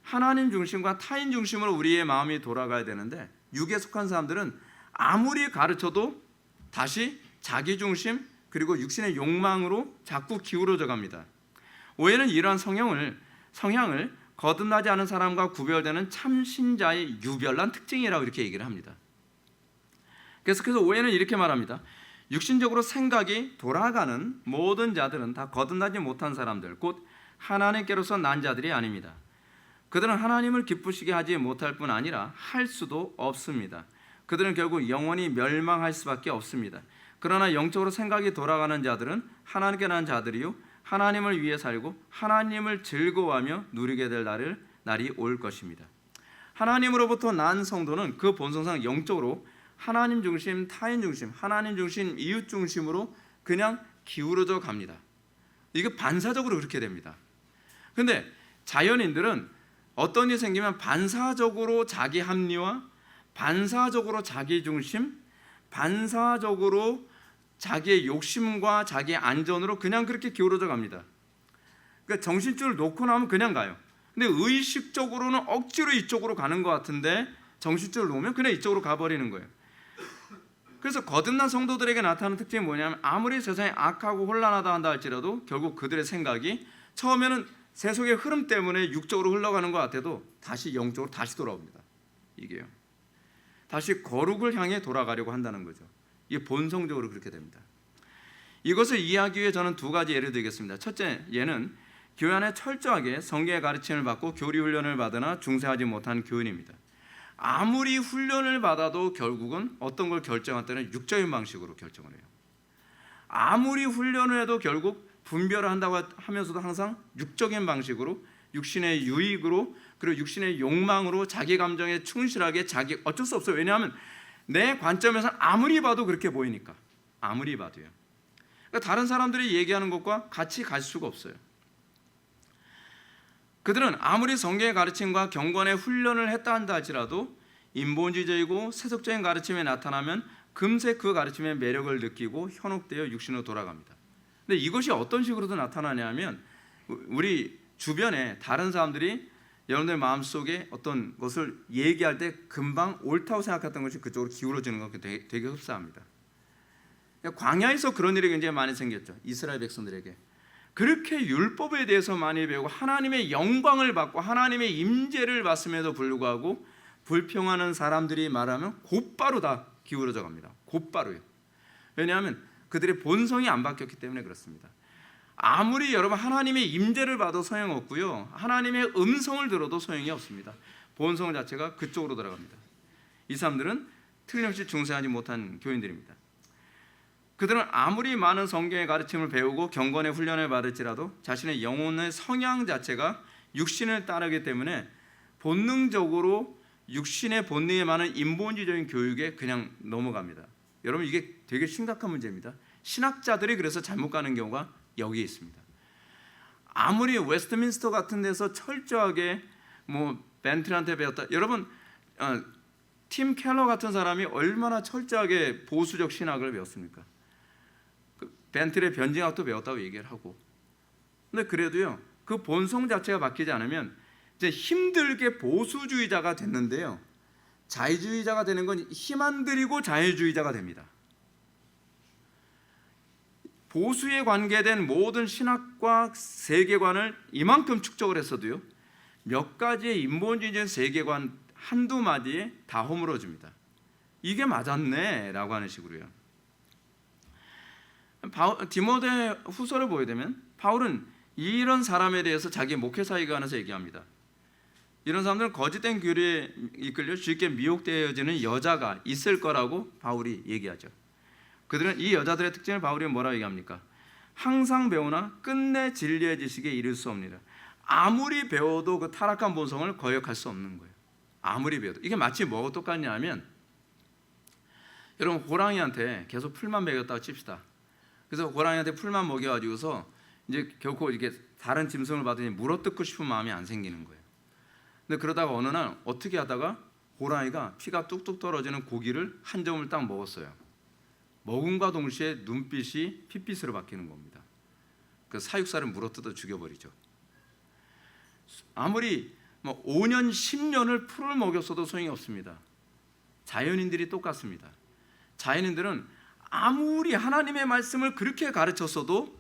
하나님 중심과 타인 중심으로 우리의 마음이 돌아가야 되는데, 육에 속한 사람들은 아무리 가르쳐도 다시 자기 중심 그리고 육신의 욕망으로 자꾸 기울어져 갑니다. 오해는 이러한 성향을 거듭나지 않은 사람과 구별되는 참신자의 유별난 특징이라고 이렇게 얘기를 합니다. 그래서 오해는 이렇게 말합니다. 육신적으로 생각이 돌아가는 모든 자들은 다 거듭나지 못한 사람들, 곧 하나님께로서 난 자들이 아닙니다. 그들은 하나님을 기쁘시게 하지 못할 뿐 아니라 할 수도 없습니다. 그들은 결국 영원히 멸망할 수밖에 없습니다. 그러나 영적으로 생각이 돌아가는 자들은 하나님께 난 자들이요, 하나님을 위해 살고 하나님을 즐거워하며 누리게 될 날이 올 것입니다. 하나님으로부터 난 성도는 그 본성상 영적으로 하나님 중심, 타인 중심, 하나님 중심, 이웃 중심으로 그냥 기울어져 갑니다. 이게 반사적으로 그렇게 됩니다. 근데 자연인들은 어떤 일이 생기면 반사적으로 자기 합리화, 반사적으로 자기 중심, 반사적으로 자기의 욕심과 자기의 안전으로 그냥 그렇게 기울어져 갑니다. 그러니까 정신줄을 놓고 나면 그냥 가요. 근데 의식적으로는 억지로 이쪽으로 가는 것 같은데 정신줄을 놓으면 그냥 이쪽으로 가버리는 거예요. 그래서 거듭난 성도들에게 나타나는 특징이 뭐냐면, 아무리 세상이 악하고 혼란하다 한다 할지라도 결국 그들의 생각이 처음에는 세속의 흐름 때문에 육적으로 흘러가는 것 같아도 다시 영적으로 다시 돌아옵니다. 이게요. 다시 거룩을 향해 돌아가려고 한다는 거죠. 이게 본성적으로 그렇게 됩니다. 이것을 이해하기 위해 저는 두 가지 예를 들겠습니다. 첫째 예는 교회 안에 철저하게 성경의 가르침을 받고 교리 훈련을 받으나 중세하지 못한 교인입니다. 아무리 훈련을 받아도 결국은 어떤 걸 결정할 때는 육적인 방식으로 결정을 해요. 아무리 훈련을 해도 결국 분별을 한다고 하면서도 항상 육적인 방식으로, 육신의 유익으로, 그리고 육신의 욕망으로 자기 감정에 충실하게 어쩔 수 없어요. 왜냐하면 내 관점에서 아무리 봐도 그렇게 보이니까. 아무리 봐도요. 그러니까 다른 사람들이 얘기하는 것과 같이 갈 수가 없어요. 그들은 아무리 성경의 가르침과 경건의 훈련을 했다 한다 할지라도 인본주의적이고 세속적인 가르침에 나타나면 금세 그 가르침의 매력을 느끼고 현혹되어 육신으로 돌아갑니다. 근데 이것이 어떤 식으로도 나타나냐면, 우리 주변에 다른 사람들이 여러분들 마음속에 어떤 것을 얘기할 때 금방 옳다고 생각했던 것이 그쪽으로 기울어지는 것 되게 흡사합니다. 광야에서 그런 일이 굉장히 많이 생겼죠. 이스라엘 백성들에게 그렇게 율법에 대해서 많이 배우고 하나님의 영광을 받고 하나님의 임재를 받음에도 불구하고 불평하는 사람들이 말하면 곧바로 다 기울어져 갑니다. 곧바로요. 왜냐하면 그들의 본성이 안 바뀌었기 때문에 그렇습니다. 아무리 여러분 하나님의 임재를 봐도 소용없고요, 하나님의 음성을 들어도 소용이 없습니다. 본성 자체가 그쪽으로 들어갑니다. 이 사람들은 틀림없이 중생하지 못한 교인들입니다. 그들은 아무리 많은 성경의 가르침을 배우고 경건의 훈련을 받을지라도 자신의 영혼의 성향 자체가 육신을 따르기 때문에 본능적으로 육신의 본능에 많은 인본주의적인 교육에 그냥 넘어갑니다. 여러분 이게 되게 심각한 문제입니다. 신학자들이 그래서 잘못 가는 경우가 여기에 있습니다. 아무리 웨스트민스터 같은 데서 철저하게 벤틀한테 배웠다. 여러분 팀 켈러 같은 사람이 얼마나 철저하게 보수적 신학을 배웠습니까? 벤틀의 변증학도 배웠다고 얘기를 하고, 근데 그래도요 그 본성 자체가 바뀌지 않으면 이제 힘들게 보수주의자가 됐는데요, 자유주의자가 되는 건 힘 안 들이고 자유주의자가 됩니다. 보수에 관계된 모든 신학과 세계관을 이만큼 축적을 했어도요 몇 가지의 인본주의적인 세계관 한두 마디에 다 허물어집니다. 이게 맞았네 라고 하는 식으로요. 디모데 후서를 보게 되면 바울은 이런 사람에 대해서 자기 목회사역관에서 얘기합니다. 이런 사람들은 거짓된 교리에 이끌려 쉽게 미혹되어지는 여자가 있을 거라고 바울이 얘기하죠. 그들은 이 여자들의 특징을 바울이 뭐라고 얘기합니까? 항상 배우나 끝내 진리의 지식에 이를 수 없느니라. 아무리 배워도 그 타락한 본성을 거역할 수 없는 거예요. 아무리 배워도. 이게 마치 뭐가 똑같냐면, 여러분 호랑이한테 계속 풀만 먹였다고 칩시다. 그래서 호랑이한테 풀만 먹여가지고서 이제 결코 이렇게 다른 짐승을 받으니 물어뜯고 싶은 마음이 안 생기는 거예요. 근데 그러다가 어느 날 어떻게 하다가 호랑이가 피가 뚝뚝 떨어지는 고기를 한 점을 딱 먹었어요. 먹음과 동시에 눈빛이 핏빛으로 바뀌는 겁니다. 그 사육사를 물어뜯어 죽여버리죠. 아무리 5년 10년을 풀을 먹였어도 소용이 없습니다. 자연인들이 똑같습니다. 자연인들은 아무리 하나님의 말씀을 그렇게 가르쳤어도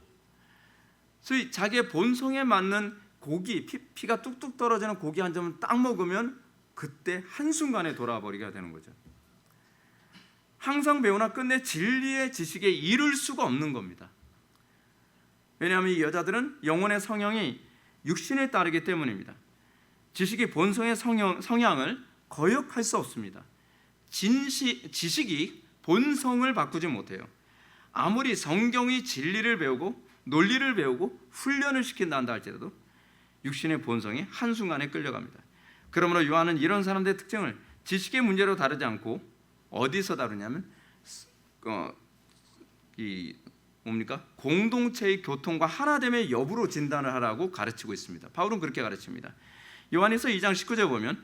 소위 자기의 본성에 맞는 고기, 피가 뚝뚝 떨어지는 고기 한 점을 딱 먹으면 그때 한순간에 돌아버리게 되는 거죠. 항상 배우나 끝내 진리의 지식에 이를 수가 없는 겁니다. 왜냐하면 이 여자들은 영혼의 성향이 육신에 따르기 때문입니다. 지식이 본성의 성향을 거역할 수 없습니다. 지식이 본성을 바꾸지 못해요. 아무리 성경이 진리를 배우고 논리를 배우고 훈련을 시킨다 할지라도 육신의 본성이 한순간에 끌려갑니다. 그러므로 요한은 이런 사람들의 특징을 지식의 문제로 다루지 않고 어디서 다루냐면 공동체의 교통과 하나됨의 여부로 진단을 하라고 가르치고 있습니다. 바울은 그렇게 가르칩니다. 요한에서 2장 19절 보면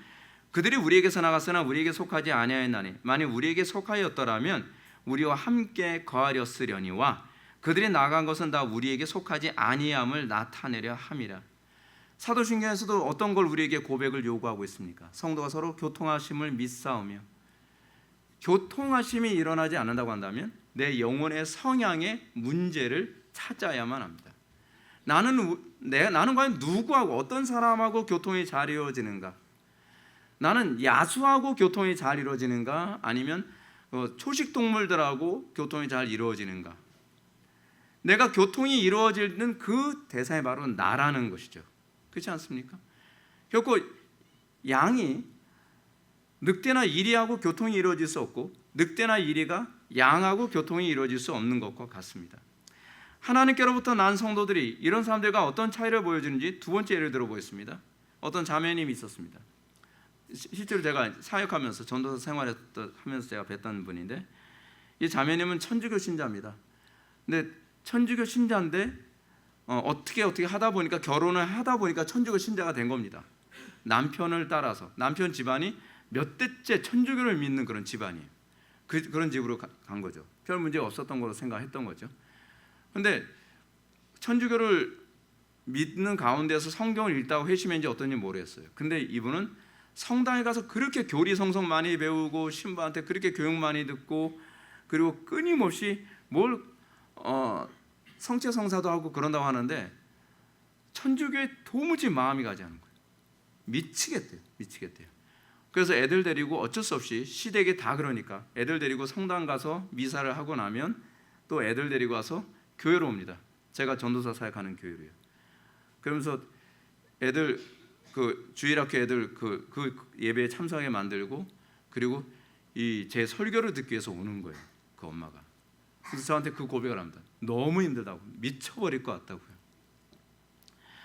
그들이 우리에게서 나갔으나 우리에게 속하지 아니하였나니 만일 우리에게 속하였더라면 우리와 함께 거하렸으려니와 그들이 나간 것은 다 우리에게 속하지 아니함을 나타내려 함이라. 사도신경에서도 어떤 걸 우리에게 고백을 요구하고 있습니까? 성도가 서로 교통하심을 믿사오며, 교통하심이 일어나지 않는다고 한다면 내 영혼의 성향의 문제를 찾아야만 합니다. 나는 과연 누구하고 어떤 사람하고 교통이 잘 이루어지는가? 나는 야수하고 교통이 잘 이루어지는가? 아니면 초식 동물들하고 교통이 잘 이루어지는가? 내가 교통이 이루어지는 그 대상이 바로 나라는 것이죠. 그렇지 않습니까? 결코 양이 늑대나 이리하고 교통이 이루어질 수 없고 늑대나 이리가 양하고 교통이 이루어질 수 없는 것과 같습니다. 하나님께로부터 난 성도들이 이런 사람들과 어떤 차이를 보여주는지 두 번째 예를 들어보겠습니다. 어떤 자매님이 있었습니다. 실제로 제가 사역하면서 전도사 생활하면서 제가 뵀던 분인데, 이 자매님은 천주교 신자입니다. 근데 천주교 신자인데 어떻게 하다 보니까 결혼을 하다 보니까 천주교 신자가 된 겁니다. 남편을 따라서 남편 집안이 몇 대째 천주교를 믿는 그런 집안이에요. 그런 집으로 간 거죠. 별 문제가 없었던 걸로 생각했던 거죠. 근데 천주교를 믿는 가운데서 성경을 읽다가 회심했는지 어떤지 모르겠어요. 근데 이분은 성당에 가서 그렇게 교리성성 많이 배우고 신부한테 그렇게 교육 많이 듣고 그리고 끊임없이 성체성사도 하고 그런다고 하는데 천주교에 도무지 마음이 가지 않은 거예요. 미치겠대요. 그래서 애들 데리고 어쩔 수 없이 시댁에 다 그러니까 애들 데리고 성당 가서 미사를 하고 나면 또 애들 데리고 와서 교회로 옵니다. 제가 전도사 사역하는 교회로요. 그러면서 애들 주일학교 애들 그 예배에 참석하게 만들고 그리고 제 설교를 듣기 위해서 오는 거예요. 그 엄마가. 그래서 저한테 그 고백을 합니다. 너무 힘들다고, 미쳐버릴 것 같다고요.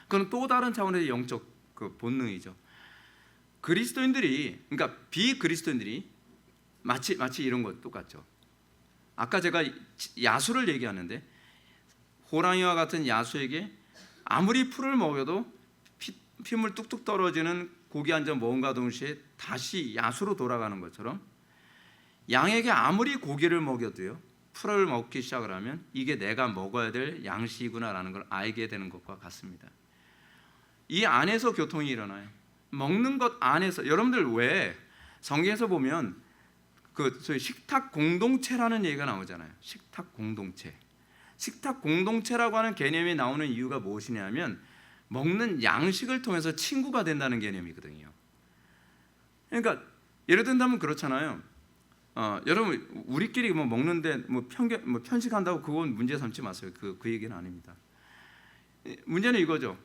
그건 또 다른 차원의 영적 본능이죠. 그리스도인들이, 그러니까 비그리스도인들이 마치 이런 것 똑같죠. 아까 제가 야수를 얘기하는데 호랑이와 같은 야수에게 아무리 풀을 먹여도 핏물 뚝뚝 떨어지는 고기 한 점 먹음과 동시에 다시 야수로 돌아가는 것처럼 양에게 아무리 고기를 먹여도요 풀을 먹기 시작을 하면 이게 내가 먹어야 될 양식이구나라는 걸 알게 되는 것과 같습니다. 이 안에서 교통이 일어나요. 먹는 것 안에서. 여러분들 왜 성경에서 보면 소위 식탁 공동체라는 얘기가 나오잖아요. 식탁 공동체라고 하는 개념이 나오는 이유가 무엇이냐면 먹는 양식을 통해서 친구가 된다는 개념이거든요. 그러니까 예를 든다면 그렇잖아요. 여러분 우리끼리 먹는데 편식한다고 그건 문제 삼지 마세요. 그 얘기는 아닙니다. 문제는 이거죠.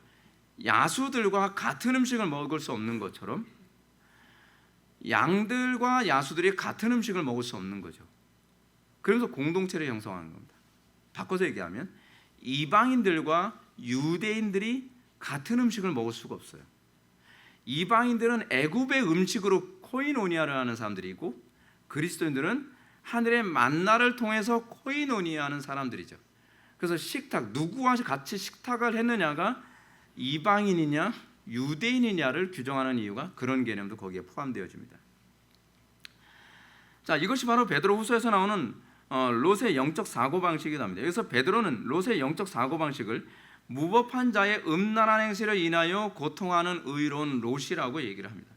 야수들과 같은 음식을 먹을 수 없는 것처럼 양들과 야수들이 같은 음식을 먹을 수 없는 거죠. 그래서 공동체를 형성하는 겁니다. 바꿔서 얘기하면 이방인들과 유대인들이 같은 음식을 먹을 수가 없어요. 이방인들은 애굽의 음식으로 코이노니아를 하는 사람들이고 그리스도인들은 하늘의 만나를 통해서 코이노니아하는 사람들이죠. 그래서 누구와 같이 식탁을 했느냐가 이방인이냐 유대인이냐를 규정하는 이유가 그런 개념도 거기에 포함되어집니다. 자, 이것이 바로 베드로후서에서 나오는 롯의 영적 사고 방식이기도 합니다. 여기서 베드로는 롯의 영적 사고 방식을 무법한 자의 음란한 행실을 인하여 고통하는 의로운 롯이라고 얘기를 합니다.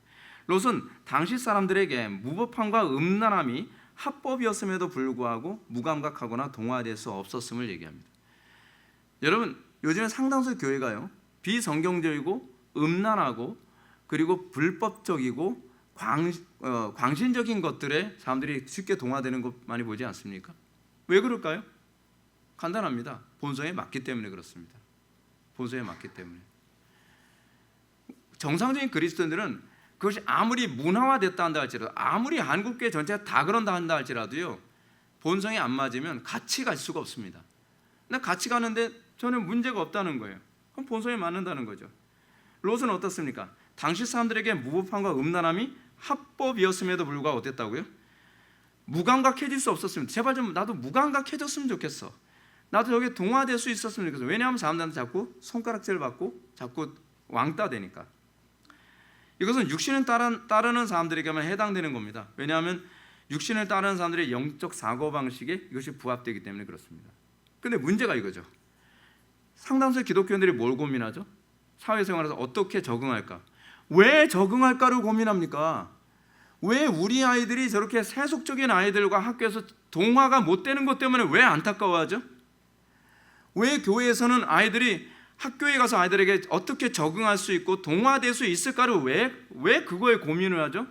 롯은 당시 사람들에게 무법함과 음란함이 합법이었음에도 불구하고 무감각하거나 동화될 수 없었음을 얘기합니다. 여러분, 요즘에 상당수 교회가요, 비성경적이고 음란하고 그리고 불법적이고 광신적인 것들에 사람들이 쉽게 동화되는 것 많이 보지 않습니까? 왜 그럴까요? 간단합니다. 본성에 맞기 때문에 그렇습니다. 본성에 맞기 때문에. 정상적인 그리스도인들은 그것이 아무리 문화화됐다 한다 할지라도, 아무리 한국교회 전체가 다 그런다 한다 할지라도요, 본성에 안 맞으면 같이 갈 수가 없습니다. 근데 같이 가는데 저는 문제가 없다는 거예요. 그럼 본성에 맞는다는 거죠. 롯은 어떻습니까? 당시 사람들에게 무법함과 음란함이 합법이었음에도 불구하고 어땠다고요? 무감각해질 수 없었습니다. 제발 좀 나도 무감각해졌으면 좋겠어. 나도 여기에 동화될 수 있었으면 좋겠어. 왜냐하면 사람들한테 자꾸 손가락질 받고 자꾸 왕따 되니까. 이것은 육신을 따르는 사람들에게만 해당되는 겁니다. 왜냐하면 육신을 따르는 사람들의 영적 사고방식에 이것이 부합되기 때문에 그렇습니다. 그런데 문제가 이거죠. 상당수의 기독교인들이 뭘 고민하죠? 사회생활에서 어떻게 적응할까? 왜 적응할까를 고민합니까? 왜 우리 아이들이 저렇게 세속적인 아이들과 학교에서 동화가 못 되는 것 때문에 왜 안타까워하죠? 왜 교회에서는 아이들이 학교에 가서 아이들에게 어떻게 적응할 수 있고 동화될 수 있을까를 왜 그거에 고민을 하죠?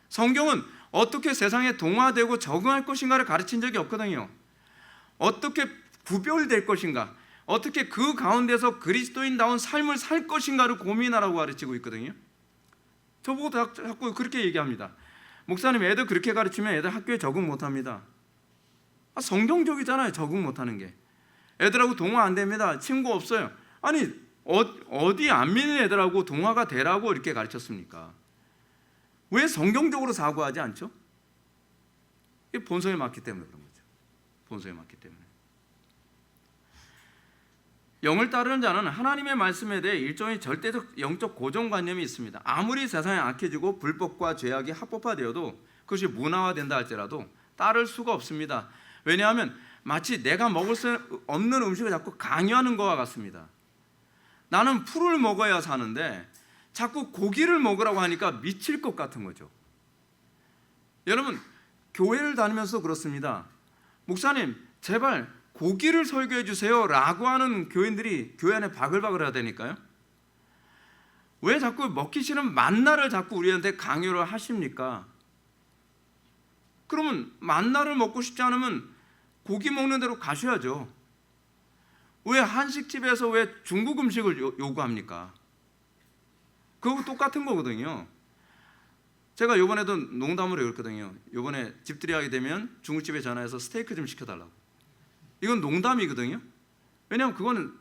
성경은 어떻게 세상에 동화되고 적응할 것인가를 가르친 적이 없거든요. 어떻게 구별될 것인가, 어떻게 그 가운데서 그리스도인다운 삶을 살 것인가를 고민하라고 가르치고 있거든요. 저보고 자꾸 그렇게 얘기합니다. 목사님, 애들 그렇게 가르치면 애들 학교에 적응 못합니다. 성경적이잖아요. 적응 못하는 게. 애들하고 동화 안 됩니다. 친구 없어요. 아니, 어디 안 믿는 애들하고 동화가 되라고 이렇게 가르쳤습니까? 왜 성경적으로 사고하지 않죠? 이게 본성에 맞기 때문에 그런 거죠. 본성에 맞기 때문에. 영을 따르는 자는 하나님의 말씀에 대해 일종의 절대적 영적 고정관념이 있습니다. 아무리 세상에 악해지고 불법과 죄악이 합법화되어도 그것이 문화화된다 할지라도 따를 수가 없습니다. 왜냐하면 마치 내가 먹을 수 없는 음식을 자꾸 강요하는 것과 같습니다. 나는 풀을 먹어야 사는데 자꾸 고기를 먹으라고 하니까 미칠 것 같은 거죠. 여러분, 교회를 다니면서 그렇습니다. 목사님, 제발 고기를 설교해 주세요 라고 하는 교인들이 교회 안에 바글바글 하다니까요. 왜 자꾸 먹기 싫은 만나를 자꾸 우리한테 강요를 하십니까? 그러면 만나를 먹고 싶지 않으면 고기 먹는 대로 가셔야죠. 왜 한식집에서 왜 중국 음식을 요구합니까? 그거 똑같은 거거든요. 제가 이번에도 농담으로 그랬거든요. 이번에 집들이 하게 되면 중국집에 전화해서 스테이크 좀 시켜달라고. 이건 농담이거든요. 왜냐하면 그거는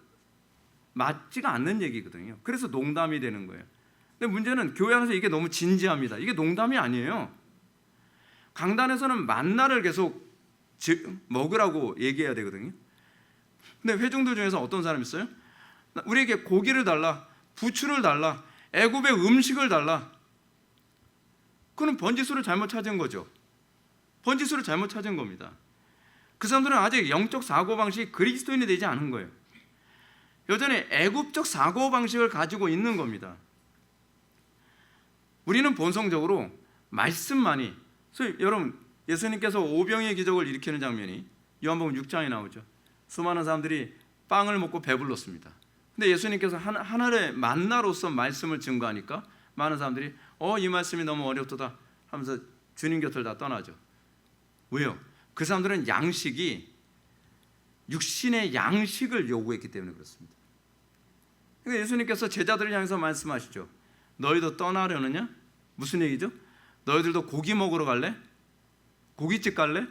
맞지가 않는 얘기거든요. 그래서 농담이 되는 거예요. 근데 문제는 교회 안에서 이게 너무 진지합니다. 이게 농담이 아니에요. 강단에서는 만나를 계속 먹으라고 얘기해야 되거든요. 근데 회중들 중에서 어떤 사람이 있어요? 우리에게 고기를 달라, 부추를 달라, 애굽의 음식을 달라. 그건 번지수를 잘못 찾은 거죠. 번지수를 잘못 찾은 겁니다. 그 사람들은 아직 영적 사고방식이 그리스도인이 되지 않은 거예요. 여전히 애굽적 사고방식을 가지고 있는 겁니다. 우리는 본성적으로 말씀만이, 그래서 여러분, 예수님께서 오병이의 기적을 일으키는 장면이 요한복음 6장에 나오죠. 수많은 사람들이 빵을 먹고 배불렀습니다. 근데 예수님께서 하늘의 만나로서 말씀을 증거하니까 많은 사람들이 이 말씀이 너무 어렵도다 하면서 주님 곁을 다 떠나죠. 왜요? 그 사람들은 양식이 육신의 양식을 요구했기 때문에 그렇습니다. 그러니까 예수님께서 제자들을 향해서 말씀하시죠. 너희도 떠나려느냐? 무슨 얘기죠? 너희들도 고기 먹으러 갈래? 고깃집 갈래?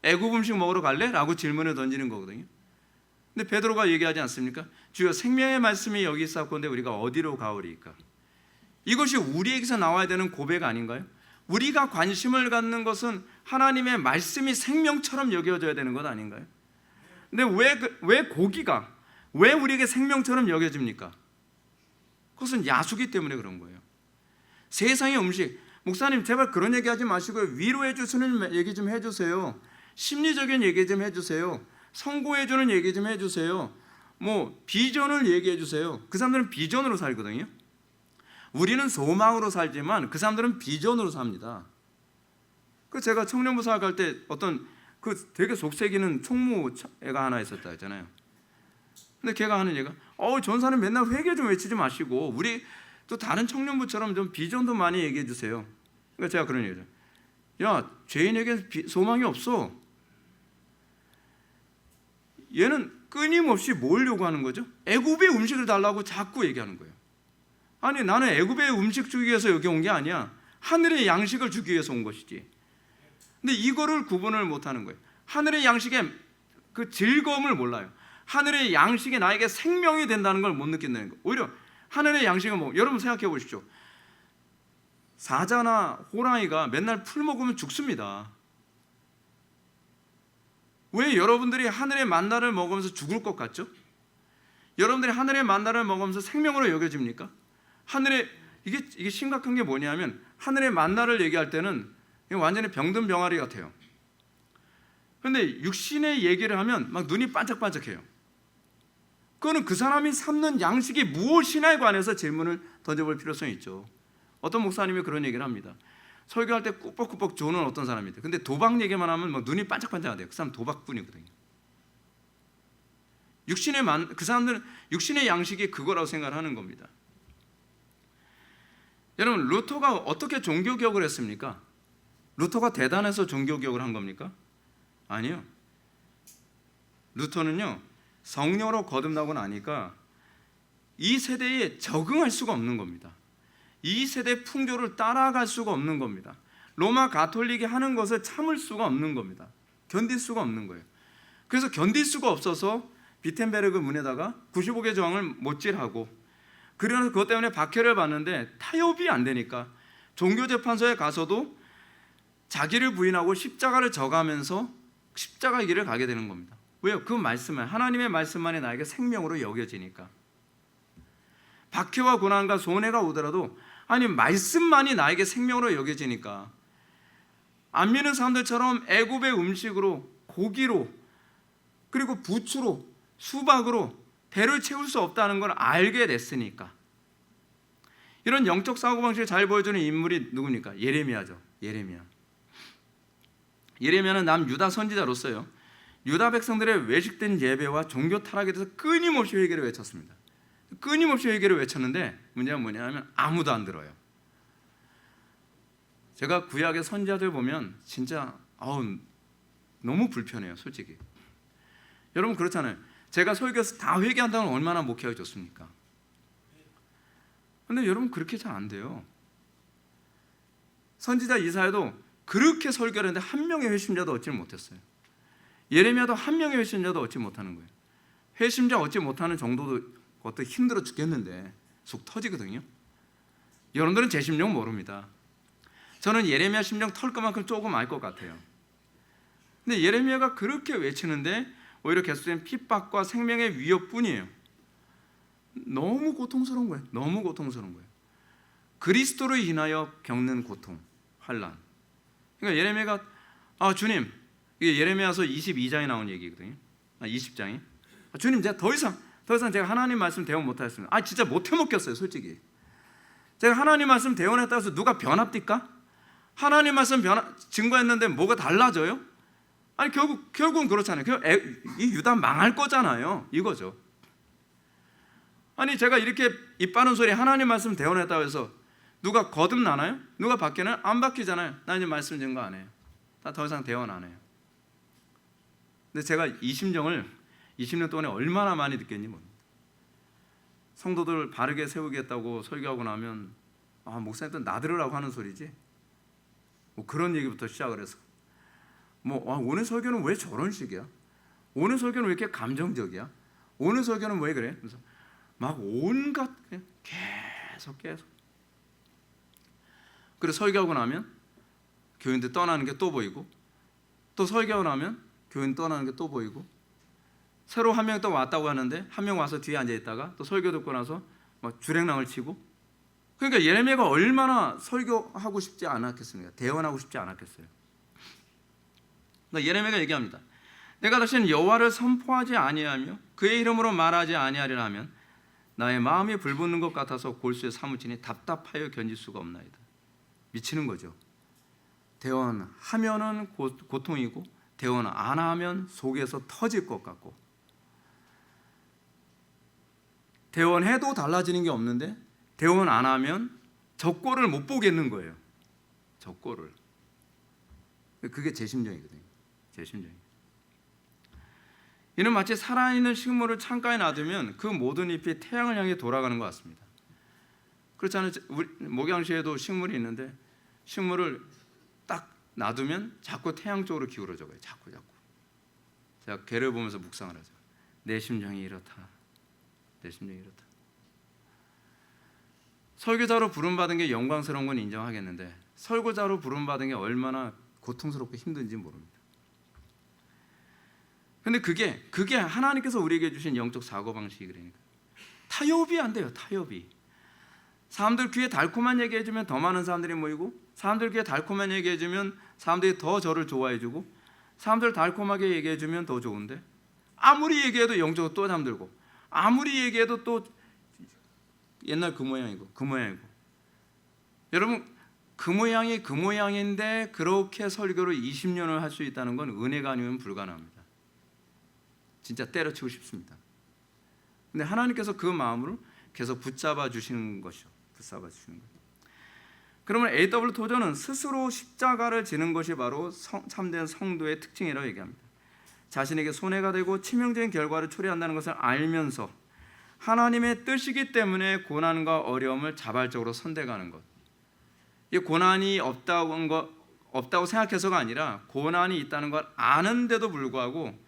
애굽 음식 먹으러 갈래? 라고 질문을 던지는 거거든요. 근데 베드로가 얘기하지 않습니까? 주여, 생명의 말씀이 여기 있사온데 우리가 어디로 가오리이까? 이것이 우리에게서 나와야 되는 고백 아닌가요? 우리가 관심을 갖는 것은 하나님의 말씀이 생명처럼 여겨져야 되는 것 아닌가요? 근데 왜 고기가 왜 우리에게 생명처럼 여겨집니까? 그것은 야수기 때문에 그런 거예요. 세상의 음식, 목사님 제발 그런 얘기하지 마시고 위로해 주시는 얘기 좀 해주세요. 심리적인 얘기 좀 해주세요. 선고해 주는 얘기 좀 해주세요. 뭐 비전을 얘기해 주세요. 그 사람들은 비전으로 살거든요. 우리는 소망으로 살지만 그 사람들은 비전으로 삽니다. 그 제가 청년부 사역할 때 어떤 그 되게 속색이는 총무 애가 하나 있었다 했잖아요. 근데 걔가 하는 얘기가 전사는 맨날 회개 좀 외치지 마시고 우리 또 다른 청년부처럼 좀 비전도 많이 얘기해 주세요. 그러니까 제가 그런 얘기죠. 야, 죄인에게 소망이 없어. 얘는 끊임없이 뭘 요구하는 거죠? 애굽의 음식을 달라고 자꾸 얘기하는 거예요. 아니 나는 애굽의 음식 주기 위해서 여기 온 게 아니야. 하늘의 양식을 주기 위해서 온 것이지. 근데 이거를 구분을 못하는 거예요. 하늘의 양식의 그 즐거움을 몰라요. 하늘의 양식이 나에게 생명이 된다는 걸 못 느낀다는 거예요. 오히려 하늘의 양식은 뭐 여러분 생각해 보십시오. 사자나 호랑이가 맨날 풀 먹으면 죽습니다. 왜 여러분들이 하늘의 만나를 먹으면서 죽을 것 같죠? 여러분들이 하늘의 만나를 먹으면서 생명으로 여겨집니까? 하늘의 이게 심각한 게 뭐냐면 하늘의 만나를 얘기할 때는 완전히 병든 병아리 같아요. 그런데 육신의 얘기를 하면 막 눈이 반짝반짝해요. 그거는 그 사람이 삼는 양식이 무엇이냐에 관해서 질문을 던져볼 필요성이 있죠. 어떤 목사님이 그런 얘기를 합니다. 설교할 때 꾸벅꾸벅 조는 어떤 사람인데 근데 도박 얘기만 하면 막 눈이 반짝반짝하대요. 그 사람 도박꾼이거든요. 그 사람들은 육신의 양식이 그거라고 생각하는 겁니다. 여러분 루터가 어떻게 종교개혁을 했습니까? 루터가 대단해서 종교개혁을 한 겁니까? 아니요. 루터는요 성령으로 거듭나고 나니까 이 세대에 적응할 수가 없는 겁니다. 이 세대 풍조를 따라갈 수가 없는 겁니다. 로마 가톨릭이 하는 것을 참을 수가 없는 겁니다. 견딜 수가 없는 거예요. 그래서 견딜 수가 없어서 비텐베르그 문에다가 95개 조항을 못질하고 그래서 그것 때문에 박해를 받는데 타협이 안 되니까 종교재판소에 가서도 자기를 부인하고 십자가를 져가면서 십자가 길을 가게 되는 겁니다. 왜요? 그 말씀은 하나님의 말씀만이 나에게 생명으로 여겨지니까. 박해와 고난과 손해가 오더라도 아니 말씀만이 나에게 생명으로 여겨지니까 안 믿는 사람들처럼 애굽의 음식으로 고기로 그리고 부추로 수박으로 배를 채울 수 없다는 걸 알게 됐으니까. 이런 영적 사고방식을 잘 보여주는 인물이 누굽니까? 예레미야죠. 예레미야는 남유다 선지자로서요 유다 백성들의 외식된 예배와 종교 타락에 대해서 끊임없이 회개를 외쳤습니다. 끊임없이 회개를 외쳤는데 문제가 뭐냐면 아무도 안 들어요. 제가 구약의 선지자들 보면 진짜 너무 불편해요. 솔직히 여러분 그렇잖아요. 제가 설교에서 다 회개한다면 얼마나 목회하기 좋습니까? 근데 여러분 그렇게 잘 안 돼요. 선지자 이사야도 그렇게 설교를 했는데 한 명의 회심자도 얻지를 못했어요. 예레미야도 한 명의 회심자도 얻지 못하는 거예요. 회심자 얻지 못하는 정도도 그것도 힘들어 죽겠는데 속 터지거든요. 여러분들은 제 심령 모릅니다. 저는 예레미야 심령 털 것만큼 조금 알 것 같아요. 근데 예레미야가 그렇게 외치는데 오히려 계속된 핍박과 생명의 위협뿐이에요. 너무 고통스러운 거예요. 너무 고통스러운 거예요. 그리스도로 인하여 겪는 고통, 환난. 그러니까 예레미야가 주님, 이게 예레미야서 22장에 나온 얘기거든요. 20장에 주님 제가 더 이상 제가 하나님 말씀 대언 못하겠습니다. 진짜 못 해먹겠어요. 솔직히 제가 하나님 말씀 대언했다고 해서 누가 변합니까? 하나님 말씀 증거했는데 뭐가 달라져요? 아니 결국은 그렇잖아요. 이 유다 망할 거잖아요. 이거죠. 아니 제가 이렇게 입 바른 소리 하나님 말씀 대언했다고 해서 누가 거듭나나요? 누가 바뀌나요? 안 바뀌잖아요. 나 이제 말씀 증거 안 해요. 나 더 이상 대언 안 해요. 근데 제가 이 심정을 20년 동안에 얼마나 많이 느꼈니 모릅니다. 성도들 바르게 세우겠다고 설교하고 나면 목사님도 나들으라고 하는 소리지 뭐 그런 얘기부터 시작을 해서 오늘 설교는 왜 저런 식이야? 오늘 설교는 왜 이렇게 감정적이야? 오늘 설교는 왜 그래? 그래서 막 온갖 계속 그래서 설교하고 나면 교인들 떠나는 게 또 보이고 또 설교하고 나면 교인 떠나는 게 또 보이고 새로 한 명이 또 왔다고 하는데 한 명 와서 뒤에 앉아 있다가 또 설교 듣고 나서 막 주랭랑을 치고 그러니까 예레미야가 얼마나 설교하고 싶지 않았겠습니까? 대언하고 싶지 않았겠어요. 그러니까 예레미야가 얘기합니다. 내가 다시는 여호와를 선포하지 아니하며 그의 이름으로 말하지 아니하리라 하면 나의 마음이 불붙는 것 같아서 골수에 사무치니 답답하여 견딜 수가 없나이다. 미치는 거죠. 대언하면은 고통이고 대언 안 하면 속에서 터질 것 같고, 대언해도 달라지는 게 없는데 대언 안 하면 적골을 못 보겠는 거예요. 적골을. 그게 제 심정이거든요. 제 심정이. 이는 마치 살아있는 식물을 창가에 놔두면 그 모든 잎이 태양을 향해 돌아가는 것 같습니다. 그렇잖아요. 우리 목양시에도 식물이 있는데 식물을 딱 놔두면 자꾸 태양 쪽으로 기울어져 가요. 자꾸. 제가 개를 보면서 묵상을 하죠. 내 심정이 이렇다. 내 심정이 이렇다. 설교자로 부름받은 게 영광스러운 건 인정하겠는데 설교자로 부름받은 게 얼마나 고통스럽고 힘든지 모릅니다. 근데 그게 하나님께서 우리에게 주신 영적 사고방식이 그러니까 타협이 안 돼요. 타협이. 사람들 귀에 달콤한 얘기 해주면 더 많은 사람들이 모이고, 사람들 귀에 달콤한 얘기 해주면 사람들이 더 저를 좋아해주고, 사람들 달콤하게 얘기해주면 더 좋은데 아무리 얘기해도 영적으로 또 잠들고, 아무리 얘기해도 또 옛날 그 모양이고 그 모양이고. 여러분, 그 모양이 그 모양인데 그렇게 설교를 20년을 할 수 있다는 건 은혜가 아니면 불가능합니다. 진짜 때려치고 싶습니다. 근데 하나님께서 그 마음으로 계속 붙잡아 주시는 것이죠. 붙잡아 주시는 거예요. 그러면 A.W. 토저는 스스로 십자가를 지는 것이 바로 참된 성도의 특징이라고 얘기합니다. 자신에게 손해가 되고 치명적인 결과를 초래한다는 것을 알면서 하나님의 뜻이기 때문에 고난과 어려움을 자발적으로 선택하는 것. 이 고난이 없다고 생각해서가 아니라 고난이 있다는 걸 아는데도 불구하고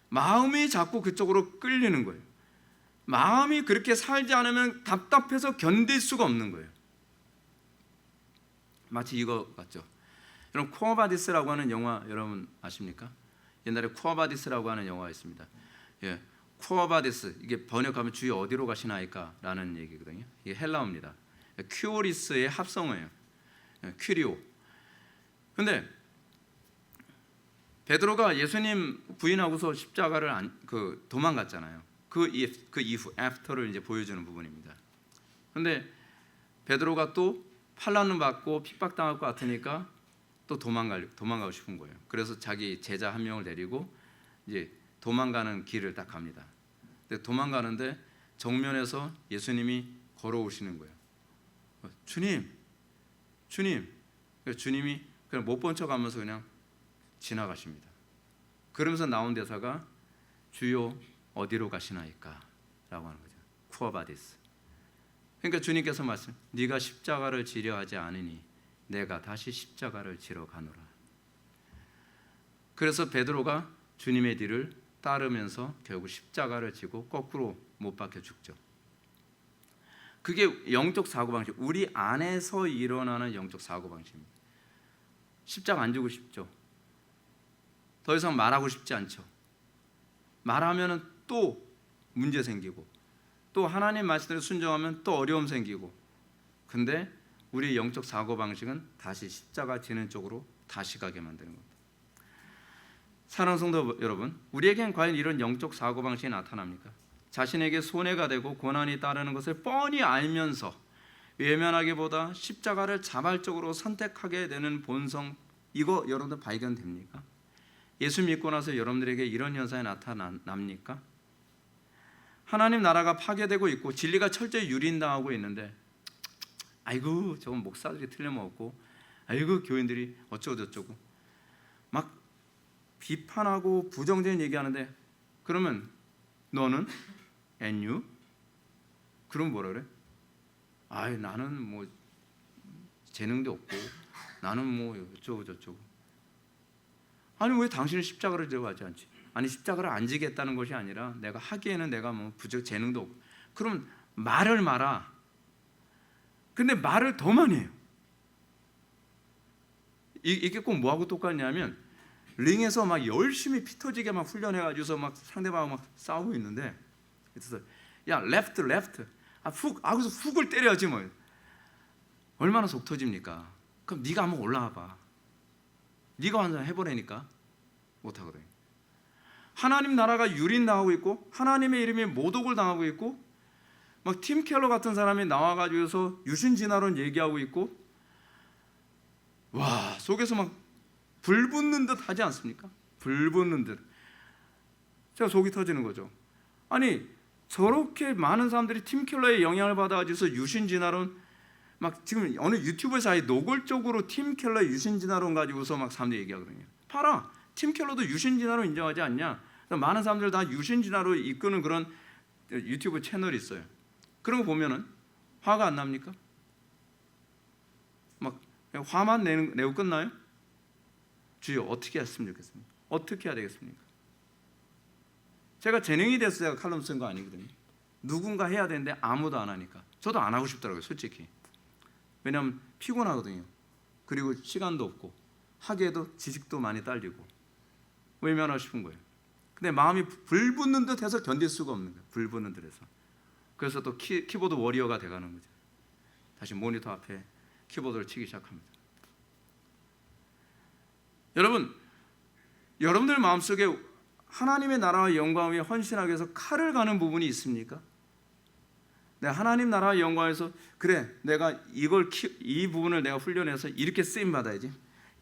마음이 자꾸 그쪽으로 끌리는 거예요. 마음이 그렇게 살지 않으면 답답해서 견딜 수가 없는 거예요. 마치 이거 같죠. 여러분, 쿠어바디스라고 하는 영화 여러분 아십니까? 옛날에 쿠어바디스라고 하는 영화가 있습니다. 예, 쿠어바디스, 이게 번역하면 주여 어디로 가시나이까라는 얘기거든요. 이게 헬라어입니다. 큐오리스의 합성어예요. 큐리오. 근데 베드로가 예수님 부인하고서 십자가를 도망갔잖아요. 그 이후 애프터를 이제 보여주는 부분입니다. 근데 베드로가 또 환난을 받고 핍박당할 것 같으니까 또 도망가고 싶은 거예요. 그래서 자기 제자 한 명을 데리고 이제 도망가는 길을 딱 갑니다. 근데 도망가는데 정면에서 예수님이 걸어오시는 거예요. 주님. 주님이 그냥 못 본 척하면서 그냥 지나가십니다. 그러면서 나온 대사가 주여 어디로 가시나이까 라고 하는 거죠. 쿠어바디스. 그러니까 주님께서 말씀, 네가 십자가를 지려 하지 않으니 내가 다시 십자가를 지러 가노라. 그래서 베드로가 주님의 뒤를 따르면서 결국 십자가를 지고 거꾸로 못 박혀 죽죠. 그게 영적 사고방식, 우리 안에서 일어나는 영적 사고방식입니다. 십자가 안 지고 싶죠. 더 이상 말하고 싶지 않죠. 말하면 또 문제 생기고, 또 하나님 말씀대로 순종하면 또 어려움 생기고. 근데 우리의 영적 사고방식은 다시 십자가 지는 쪽으로 다시 가게 만드는 겁니다. 사랑하는 성도 여러분, 우리에겐 과연 이런 영적 사고방식이 나타납니까? 자신에게 손해가 되고 고난이 따르는 것을 뻔히 알면서 외면하기보다 십자가를 자발적으로 선택하게 되는 본성, 이거 여러분들 발견됩니까? 예수 믿고 나서 여러분들에게 이런 현상이 나타납니까? 하나님 나라가 파괴되고 있고 진리가 철저히 유린당하고 있는데 아이고 저건 목사들이 틀림없고 아이고 교인들이 어쩌고저쩌고 막 비판하고 부정적인 얘기하는데, 그러면 너는? And you? 그럼 뭐라 그래? 아이 나는 뭐 재능도 없고 나는 뭐 어쩌고저쩌고. 아니 왜 당신은 십자가를 지러 가지 않지? 아니 십자가를 안 지겠다는 것이 아니라 내가 하기에는 내가 뭐 부족 재능도 없고. 그럼 말을 마라. 근데 말을 더 많이 해요. 이게 꼭 뭐하고 똑같냐면 링에서 막 열심히 피 터지게 막 훈련해가지고서 막 상대방 막 싸우고 있는데, 그래서 야 레프트 훅, 거기서 훅을 때려야지 뭐. 얼마나 속 터집니까? 그럼 네가 한번 올라와 봐. 네가 한번 해보라니까. 못하거든요. 하나님 나라가 유린당하고 있고 하나님의 이름에 모독을 당하고 있고 막 팀 켈러 같은 사람이 나와가지고서 유신진화론 얘기하고 있고 와 속에서 막 불 붙는 듯 하지 않습니까? 불 붙는 듯. 제가 속이 터지는 거죠. 아니 저렇게 많은 사람들이 팀 켈러의 영향을 받아가지고서 유신진화론 막 지금 어느 유튜브 사이 노골적으로 팀 켈러의 유신진화론 가지고서 막 사람들이 얘기하거든요. 봐라, 팀 켈러도 유신진화론 인정하지 않냐? 많은 사람들 다 유신진화로 이끄는 그런 유튜브 채널이 있어요. 그런 거 보면은 화가 안 납니까? 막 화만 내고 끝나요? 주여 어떻게 했으면 좋겠습니까? 어떻게 해야 되겠습니까? 제가 재능이 돼서 제가 칼럼 쓴 거 아니거든요. 누군가 해야 되는데 아무도 안 하니까 저도 안 하고 싶더라고요, 솔직히. 왜냐하면 피곤하거든요. 그리고 시간도 없고 하기에도 지식도 많이 딸리고 외면하고 싶은 거예요. 근데 마음이 불붙는 듯해서 견딜 수가 없는 거예요. 불붙는 듯해서. 그래서 또 키보드 워리어가 돼가는 거죠. 다시 모니터 앞에 키보드를 치기 시작합니다. 여러분, 여러분들 마음속에 하나님의 나라와 영광 위에 헌신하기 위해서 칼을 가는 부분이 있습니까? 내가 하나님 나라와 영광에서 그래 내가 이 부분을 내가 훈련해서 이렇게 쓰임 받아야지.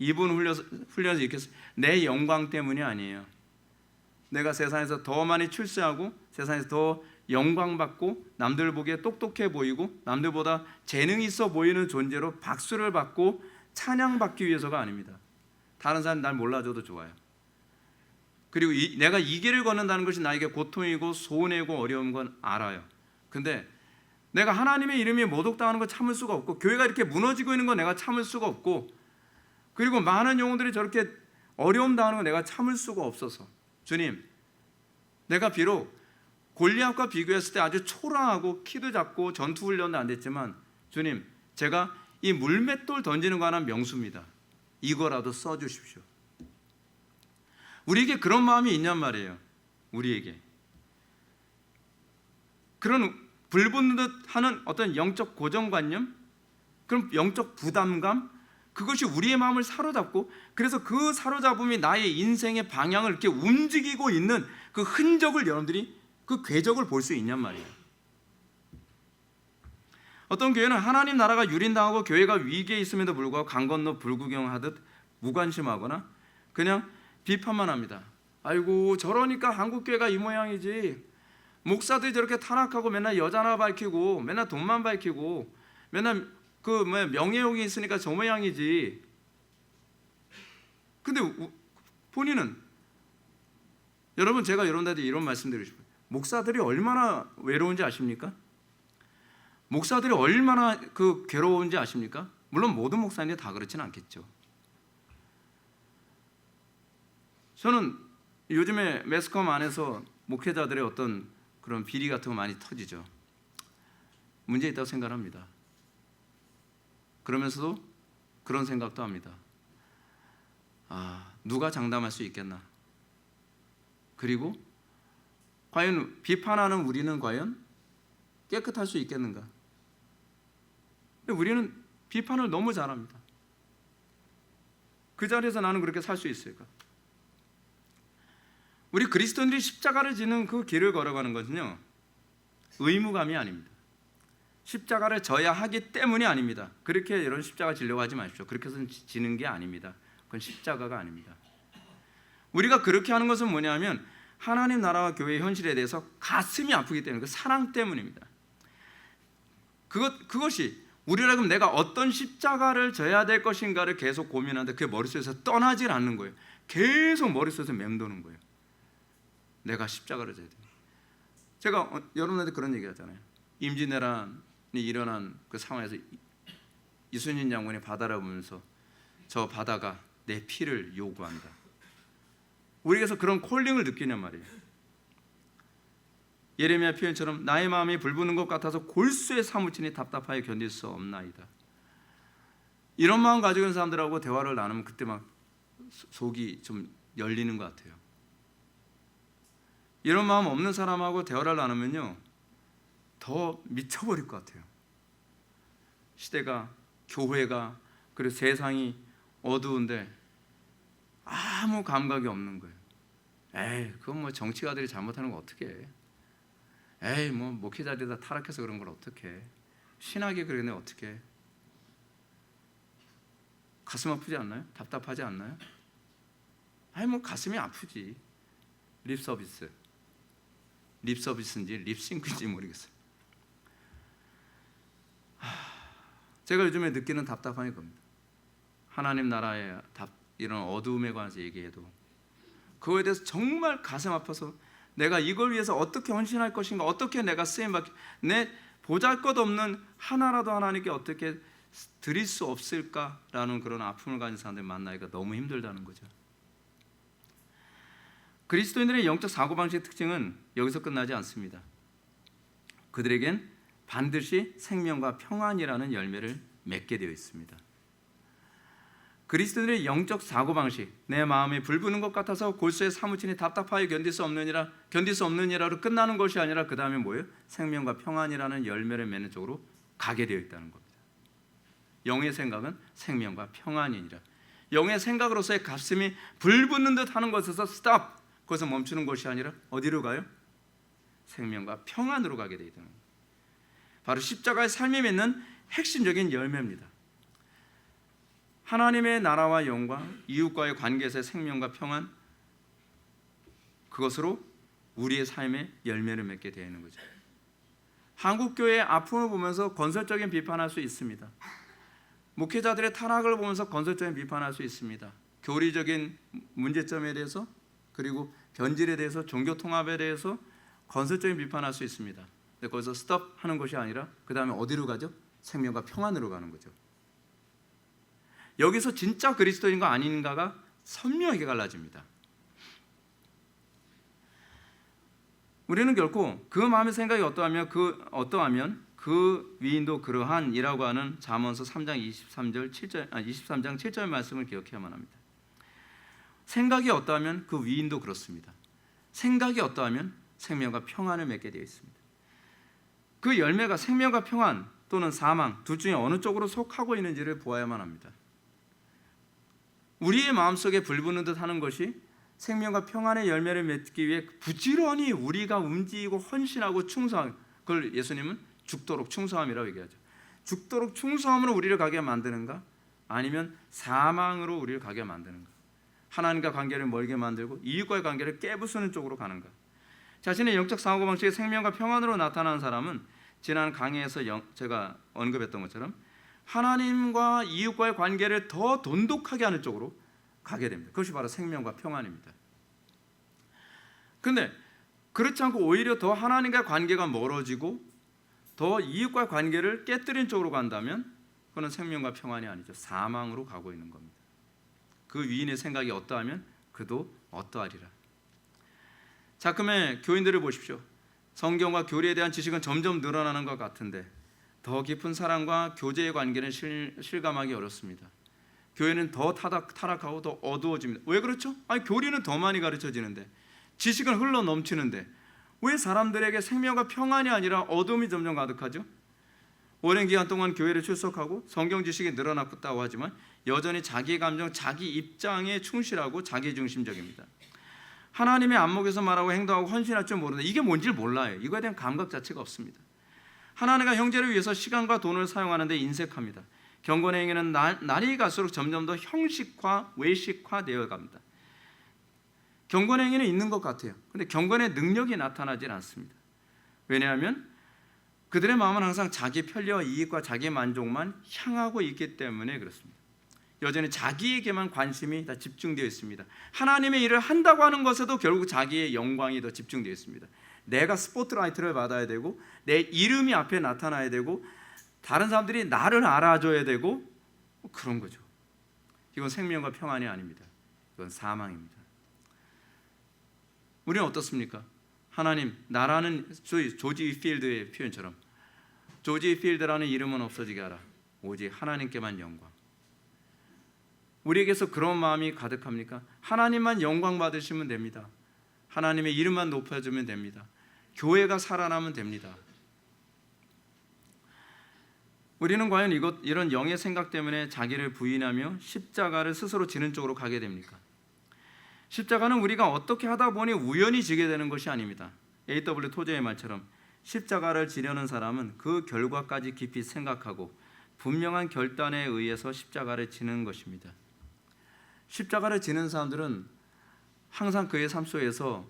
이 부분을 훈련해서 이렇게 내 영광 때문이 아니에요. 내가 세상에서 더 많이 출세하고 세상에서 더 영광 받고 남들 보기에 똑똑해 보이고 남들보다 재능이 있어 보이는 존재로 박수를 받고 찬양받기 위해서가 아닙니다. 다른 사람 날 몰라줘도 좋아요. 그리고 내가 이 길을 걷는다는 것이 나에게 고통이고 손해고 어려운 건 알아요. 근데 내가 하나님의 이름이 모독당하는 거 참을 수가 없고 교회가 이렇게 무너지고 있는 거 내가 참을 수가 없고 그리고 많은 영혼들이 저렇게 어려움 당하는 거 내가 참을 수가 없어서 주님, 내가 비록 골리앗과 비교했을 때 아주 초라하고 키도 작고 전투 훈련도 안 됐지만 주님, 제가 이 물맷돌 던지는 거 하나 명수입니다. 이거라도 써주십시오. 우리에게 그런 마음이 있냔 말이에요. 우리에게 그런 불붙는 듯 하는 어떤 영적 고정관념, 그런 영적 부담감, 그것이 우리의 마음을 사로잡고 그래서 그 사로잡음이 나의 인생의 방향을 이렇게 움직이고 있는 그 흔적을 여러분들이 그 궤적을 볼 수 있냔 말이에요. 어떤 교회는 하나님 나라가 유린당하고 교회가 위기에 있음에도 불구하고 강 건너 불구경하듯 무관심하거나 그냥 비판만 합니다. 아이고 저러니까 한국교회가 이 모양이지. 목사들이 저렇게 타락하고 맨날 여자나 밝히고 맨날 돈만 밝히고 맨날 그 명예욕이 있으니까 저 모양이지. 근데 본인은 여러분 제가 여러분들한테 이런 말씀드리고 싶어요. 목사들이 얼마나 외로운지 아십니까? 목사들이 얼마나 그 괴로운지 아십니까? 물론 모든 목사님이 다 그렇지는 않겠죠. 저는 요즘에 매스컴 안에서 목회자들의 어떤 그런 비리 같은 거 많이 터지죠. 문제 있다고 생각합니다. 그러면서도 그런 생각도 합니다. 누가 장담할 수 있겠나? 그리고 과연 비판하는 우리는 과연 깨끗할 수 있겠는가? 근데 우리는 비판을 너무 잘합니다. 그 자리에서 나는 그렇게 살 수 있을까? 우리 그리스도인들이 십자가를 지는 그 길을 걸어가는 것은요, 의무감이 아닙니다. 십자가를 져야 하기 때문이 아닙니다. 그렇게 여러분 십자가 지려고 하지 마십시오. 그렇게 해서 지는 게 아닙니다. 그건 십자가가 아닙니다. 우리가 그렇게 하는 것은 뭐냐면 하나님 나라와 교회의 현실에 대해서 가슴이 아프기 때문에 그 사랑 때문입니다. 그것이 우리라면 내가 어떤 십자가를 져야 될 것인가를 계속 고민하는데 그게 머릿속에서 떠나질 않는 거예요. 계속 머릿속에서 맴도는 거예요. 내가 십자가를 져야 돼. 제가 여러분한테 그런 얘기 하잖아요. 임진왜란이 일어난 그 상황에서 이순신 장군이 바다를 보면서 저 바다가 내 피를 요구한다. 우리에게서 그런 콜링을 느끼냔 말이에요. 예레미야 표현처럼 나의 마음이 불붙는 것 같아서 골수에 사무치니 답답하여 견딜 수 없나이다. 이런 마음 가지고 있는 사람들하고 대화를 나누면 그때 막 속이 좀 열리는 것 같아요. 이런 마음 없는 사람하고 대화를 나누면요 더 미쳐버릴 것 같아요. 시대가 교회가 그리고 세상이 어두운데 아무 감각이 없는 거예요. 에이, 그건 뭐 정치가들이 잘못하는 거 어떻게 해? 에이, 뭐 목회자들이 다 타락해서 그런 걸 어떻게 해? 신학이 그러네 어떻게 해? 가슴 아프지 않나요? 답답하지 않나요? 아니 뭐 가슴이 아프지. 립서비스인지 립싱크인지 모르겠어요. 제가 요즘에 느끼는 답답함이 겁니다. 하나님 나라의 이런 어두움에 관해서 얘기해도 그거에 대해서 정말 가슴 아파서 내가 이걸 위해서 어떻게 헌신할 것인가, 어떻게 내가 쓰임받기, 내 보잘것없는 하나라도 하나님께 어떻게 드릴 수 없을까라는 그런 아픔을 가진 사람들 만나기가 너무 힘들다는 거죠. 그리스도인들의 영적 사고방식의 특징은 여기서 끝나지 않습니다. 그들에겐 반드시 생명과 평안이라는 열매를 맺게 되어 있습니다. 그리스도인의 영적 사고방식, 내 마음에 불붙는 것 같아서 골수에 사무치니 답답하여 견딜 수 없느니라로 끝나는 것이 아니라 그 다음에 뭐예요? 생명과 평안이라는 열매를 맺는 쪽으로 가게 되어 있다는 겁니다. 영의 생각은 생명과 평안이니라. 영의 생각으로서의 가슴이 불붙는 듯 하는 것에서 스탑! 거기서 멈추는 것이 아니라 어디로 가요? 생명과 평안으로 가게 되어 있다는 겁니다. 바로 십자가의 삶이 맺는 핵심적인 열매입니다. 하나님의 나라와 영광, 이웃과의 관계에서의 생명과 평안, 그것으로 우리의 삶의 열매를 맺게 되는 거죠. 한국교회의 아픔을 보면서 건설적인 비판할 수 있습니다. 목회자들의 타락을 보면서 건설적인 비판할 수 있습니다. 교리적인 문제점에 대해서, 그리고 변질에 대해서, 종교 통합에 대해서 건설적인 비판할 수 있습니다. 근데 거기서 스톱 하는 것이 아니라 그 다음에 어디로 가죠? 생명과 평안으로 가는 거죠. 여기서 진짜 그리스도인과 아닌가가 선명하게 갈라집니다. 우리는 결코 그 마음의 생각이 어떠하면 그 위인도 그러한이라고 하는 잠언서 3장 23장 7절 말씀을 기억해야만 합니다. 생각이 어떠하면 그 위인도 그렇습니다. 생각이 어떠하면 생명과 평안을 맺게 되어 있습니다. 그 열매가 생명과 평안 또는 사망 둘 중에 어느 쪽으로 속하고 있는지를 보아야만 합니다. 우리의 마음속에 불붙는 듯 하는 것이 생명과 평안의 열매를 맺기 위해 부지런히 우리가 움직이고 헌신하고 충성함, 그걸 예수님은 죽도록 충성함이라고 얘기하죠. 죽도록 충성함으로 우리를 가게 만드는가, 아니면 사망으로 우리를 가게 만드는가, 하나님과 관계를 멀게 만들고 이웃과의 관계를 깨부수는 쪽으로 가는가. 자신의 영적 사고방식의 생명과 평안으로 나타나는 사람은 지난 강의에서 제가 언급했던 것처럼 하나님과 이웃과의 관계를 더 돈독하게 하는 쪽으로 가게 됩니다. 그것이 바로 생명과 평안입니다. 그런데 그렇지 않고 오히려 더 하나님과 관계가 멀어지고 더 이웃과의 관계를 깨뜨린 쪽으로 간다면 그건 생명과 평안이 아니죠. 사망으로 가고 있는 겁니다. 그 위인의 생각이 어떠하면 그도 어떠하리라. 자, 그러면 교인들을 보십시오. 성경과 교리에 대한 지식은 점점 늘어나는 것 같은데 더 깊은 사랑과 교제의 관계는 실감하기 어렵습니다. 교회는 더 타락하고 더 어두워집니다. 왜 그렇죠? 아니, 교리는 더 많이 가르쳐지는데, 지식은 흘러 넘치는데 왜 사람들에게 생명과 평안이 아니라 어둠이 점점 가득하죠? 오랜 기간 동안 교회를 출석하고 성경 지식이 늘어났다고 하지만 여전히 자기 감정, 자기 입장에 충실하고 자기중심적입니다. 하나님의 안목에서 말하고 행동하고 헌신할 줄 모르는데 이게 뭔지를 몰라요. 이거에 대한 감각 자체가 없습니다. 하나님과 형제를 위해서 시간과 돈을 사용하는 데 인색합니다. 경건의 행위는 날이 갈수록 점점 더 형식화, 외식화되어 갑니다. 경건의 행위는 있는 것 같아요. 그런데 경건의 능력이 나타나질 않습니다. 왜냐하면 그들의 마음은 항상 자기 편리와 이익과 자기 만족만 향하고 있기 때문에 그렇습니다. 여전히 자기에게만 관심이 다 집중되어 있습니다. 하나님의 일을 한다고 하는 것에도 결국 자기의 영광이 더 집중되어 있습니다. 내가 스포트라이트를 받아야 되고 내 이름이 앞에 나타나야 되고 다른 사람들이 나를 알아줘야 되고 그런 거죠. 이건 생명과 평안이 아닙니다. 이건 사망입니다. 우리는 어떻습니까? 하나님, 나라는 조지 필드의 표현처럼 조지 필드라는 이름은 없어지게 하라. 오직 하나님께만 영광. 우리에게서 그런 마음이 가득합니까? 하나님만 영광 받으시면 됩니다. 하나님의 이름만 높여주면 됩니다. 교회가 살아나면 됩니다. 우리는 과연 이런 영의 생각 때문에 자기를 부인하며 십자가를 스스로 지는 쪽으로 가게 됩니까? 십자가는 우리가 어떻게 하다 보니 우연히 지게 되는 것이 아닙니다. A.W. 토저의 말처럼 십자가를 지려는 사람은 그 결과까지 깊이 생각하고 분명한 결단에 의해서 십자가를 지는 것입니다. 십자가를 지는 사람들은 항상 그의 삶 속에서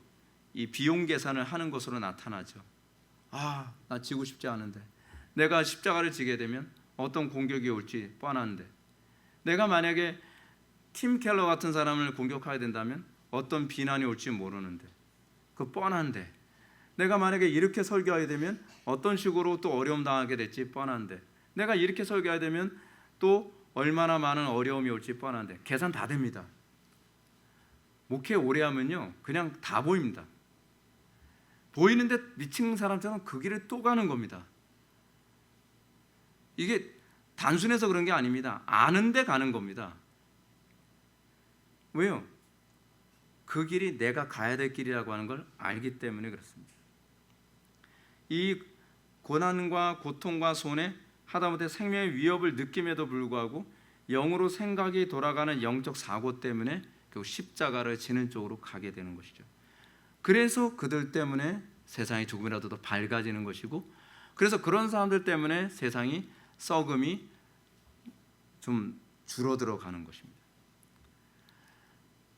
이 비용 계산을 하는 것으로 나타나죠. 나 지고 싶지 않은데, 내가 십자가를 지게 되면 어떤 공격이 올지 뻔한데, 내가 만약에 팀 켈러 같은 사람을 공격하게 된다면 어떤 비난이 올지 모르는데, 그 뻔한데, 내가 만약에 이렇게 설교하게 되면 어떤 식으로 또 어려움 당하게 될지 뻔한데, 내가 이렇게 설교하게 되면 또 얼마나 많은 어려움이 올지 뻔한데, 계산 다 됩니다. 목회 오래 하면요 그냥 다 보입니다. 보이는데 미친 사람처럼 그 길을 또 가는 겁니다. 이게 단순해서 그런 게 아닙니다. 아는데 가는 겁니다. 왜요? 그 길이 내가 가야 될 길이라고 하는 걸 알기 때문에 그렇습니다. 이 고난과 고통과 손해, 하다못해 생명의 위협을 느낌에도 불구하고 영으로 생각이 돌아가는 영적 사고 때문에 결국 십자가를 지는 쪽으로 가게 되는 것이죠. 그래서 그들 때문에 세상이 조금이라도 더 밝아지는 것이고, 그래서 그런 사람들 때문에 세상이 썩음이 좀 줄어들어 가는 것입니다.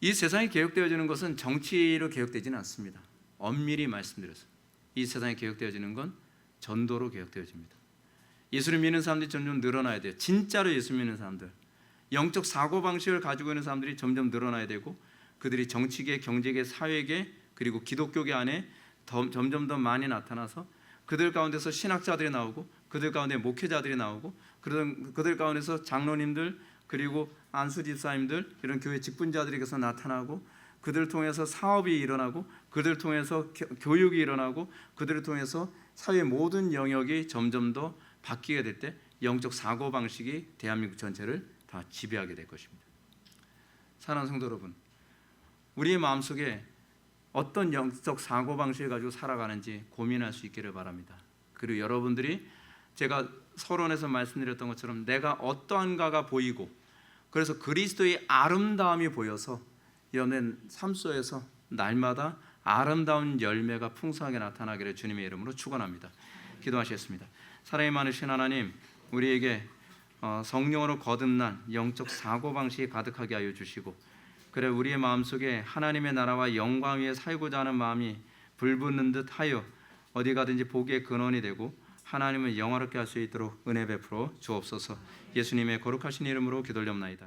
이 세상이 개혁되어지는 것은 정치로 개혁되지는 않습니다. 엄밀히 말씀드려서 이 세상이 개혁되어지는 건 전도로 개혁되어집니다. 예수를 믿는 사람들이 점점 늘어나야 돼요. 진짜로 예수 믿는 사람들, 영적 사고방식을 가지고 있는 사람들이 점점 늘어나야 되고, 그들이 정치계, 경제계, 사회계, 그리고 기독교계 안에 점점 더 많이 나타나서 그들 가운데서 신학자들이 나오고, 그들 가운데 목회자들이 나오고, 그들 가운데서 장로님들, 그리고 안수 집사님들, 이런 교회 직분자들에게서 나타나고, 그들을 통해서 사업이 일어나고, 그들을 통해서 교육이 일어나고, 그들을 통해서 사회 모든 영역이 점점 더 바뀌게 될 때 영적 사고방식이 대한민국 전체를 다 지배하게 될 것입니다. 사랑하는 성도 여러분, 우리의 마음속에 어떤 영적 사고방식을 가지고 살아가는지 고민할 수 있기를 바랍니다. 그리고 여러분들이 제가 서론에서 말씀드렸던 것처럼 내가 어떠한가가 보이고, 그래서 그리스도의 아름다움이 보여서 여러분의 삶 속에서 날마다 아름다운 열매가 풍성하게 나타나기를 주님의 이름으로 축원합니다. 기도하시겠습니다. 사랑이 많으신 하나님, 우리에게 성령으로 거듭난 영적 사고방식이 가득하게 하여 주시고, 그래 우리의 마음속에 하나님의 나라와 영광 위에 살고자 하는 마음이 불붙는 듯 하여 어디 가든지 복의 근원이 되고 하나님을 영화롭게 할 수 있도록 은혜 베풀어 주옵소서. 예수님의 거룩하신 이름으로 기도드립나이다.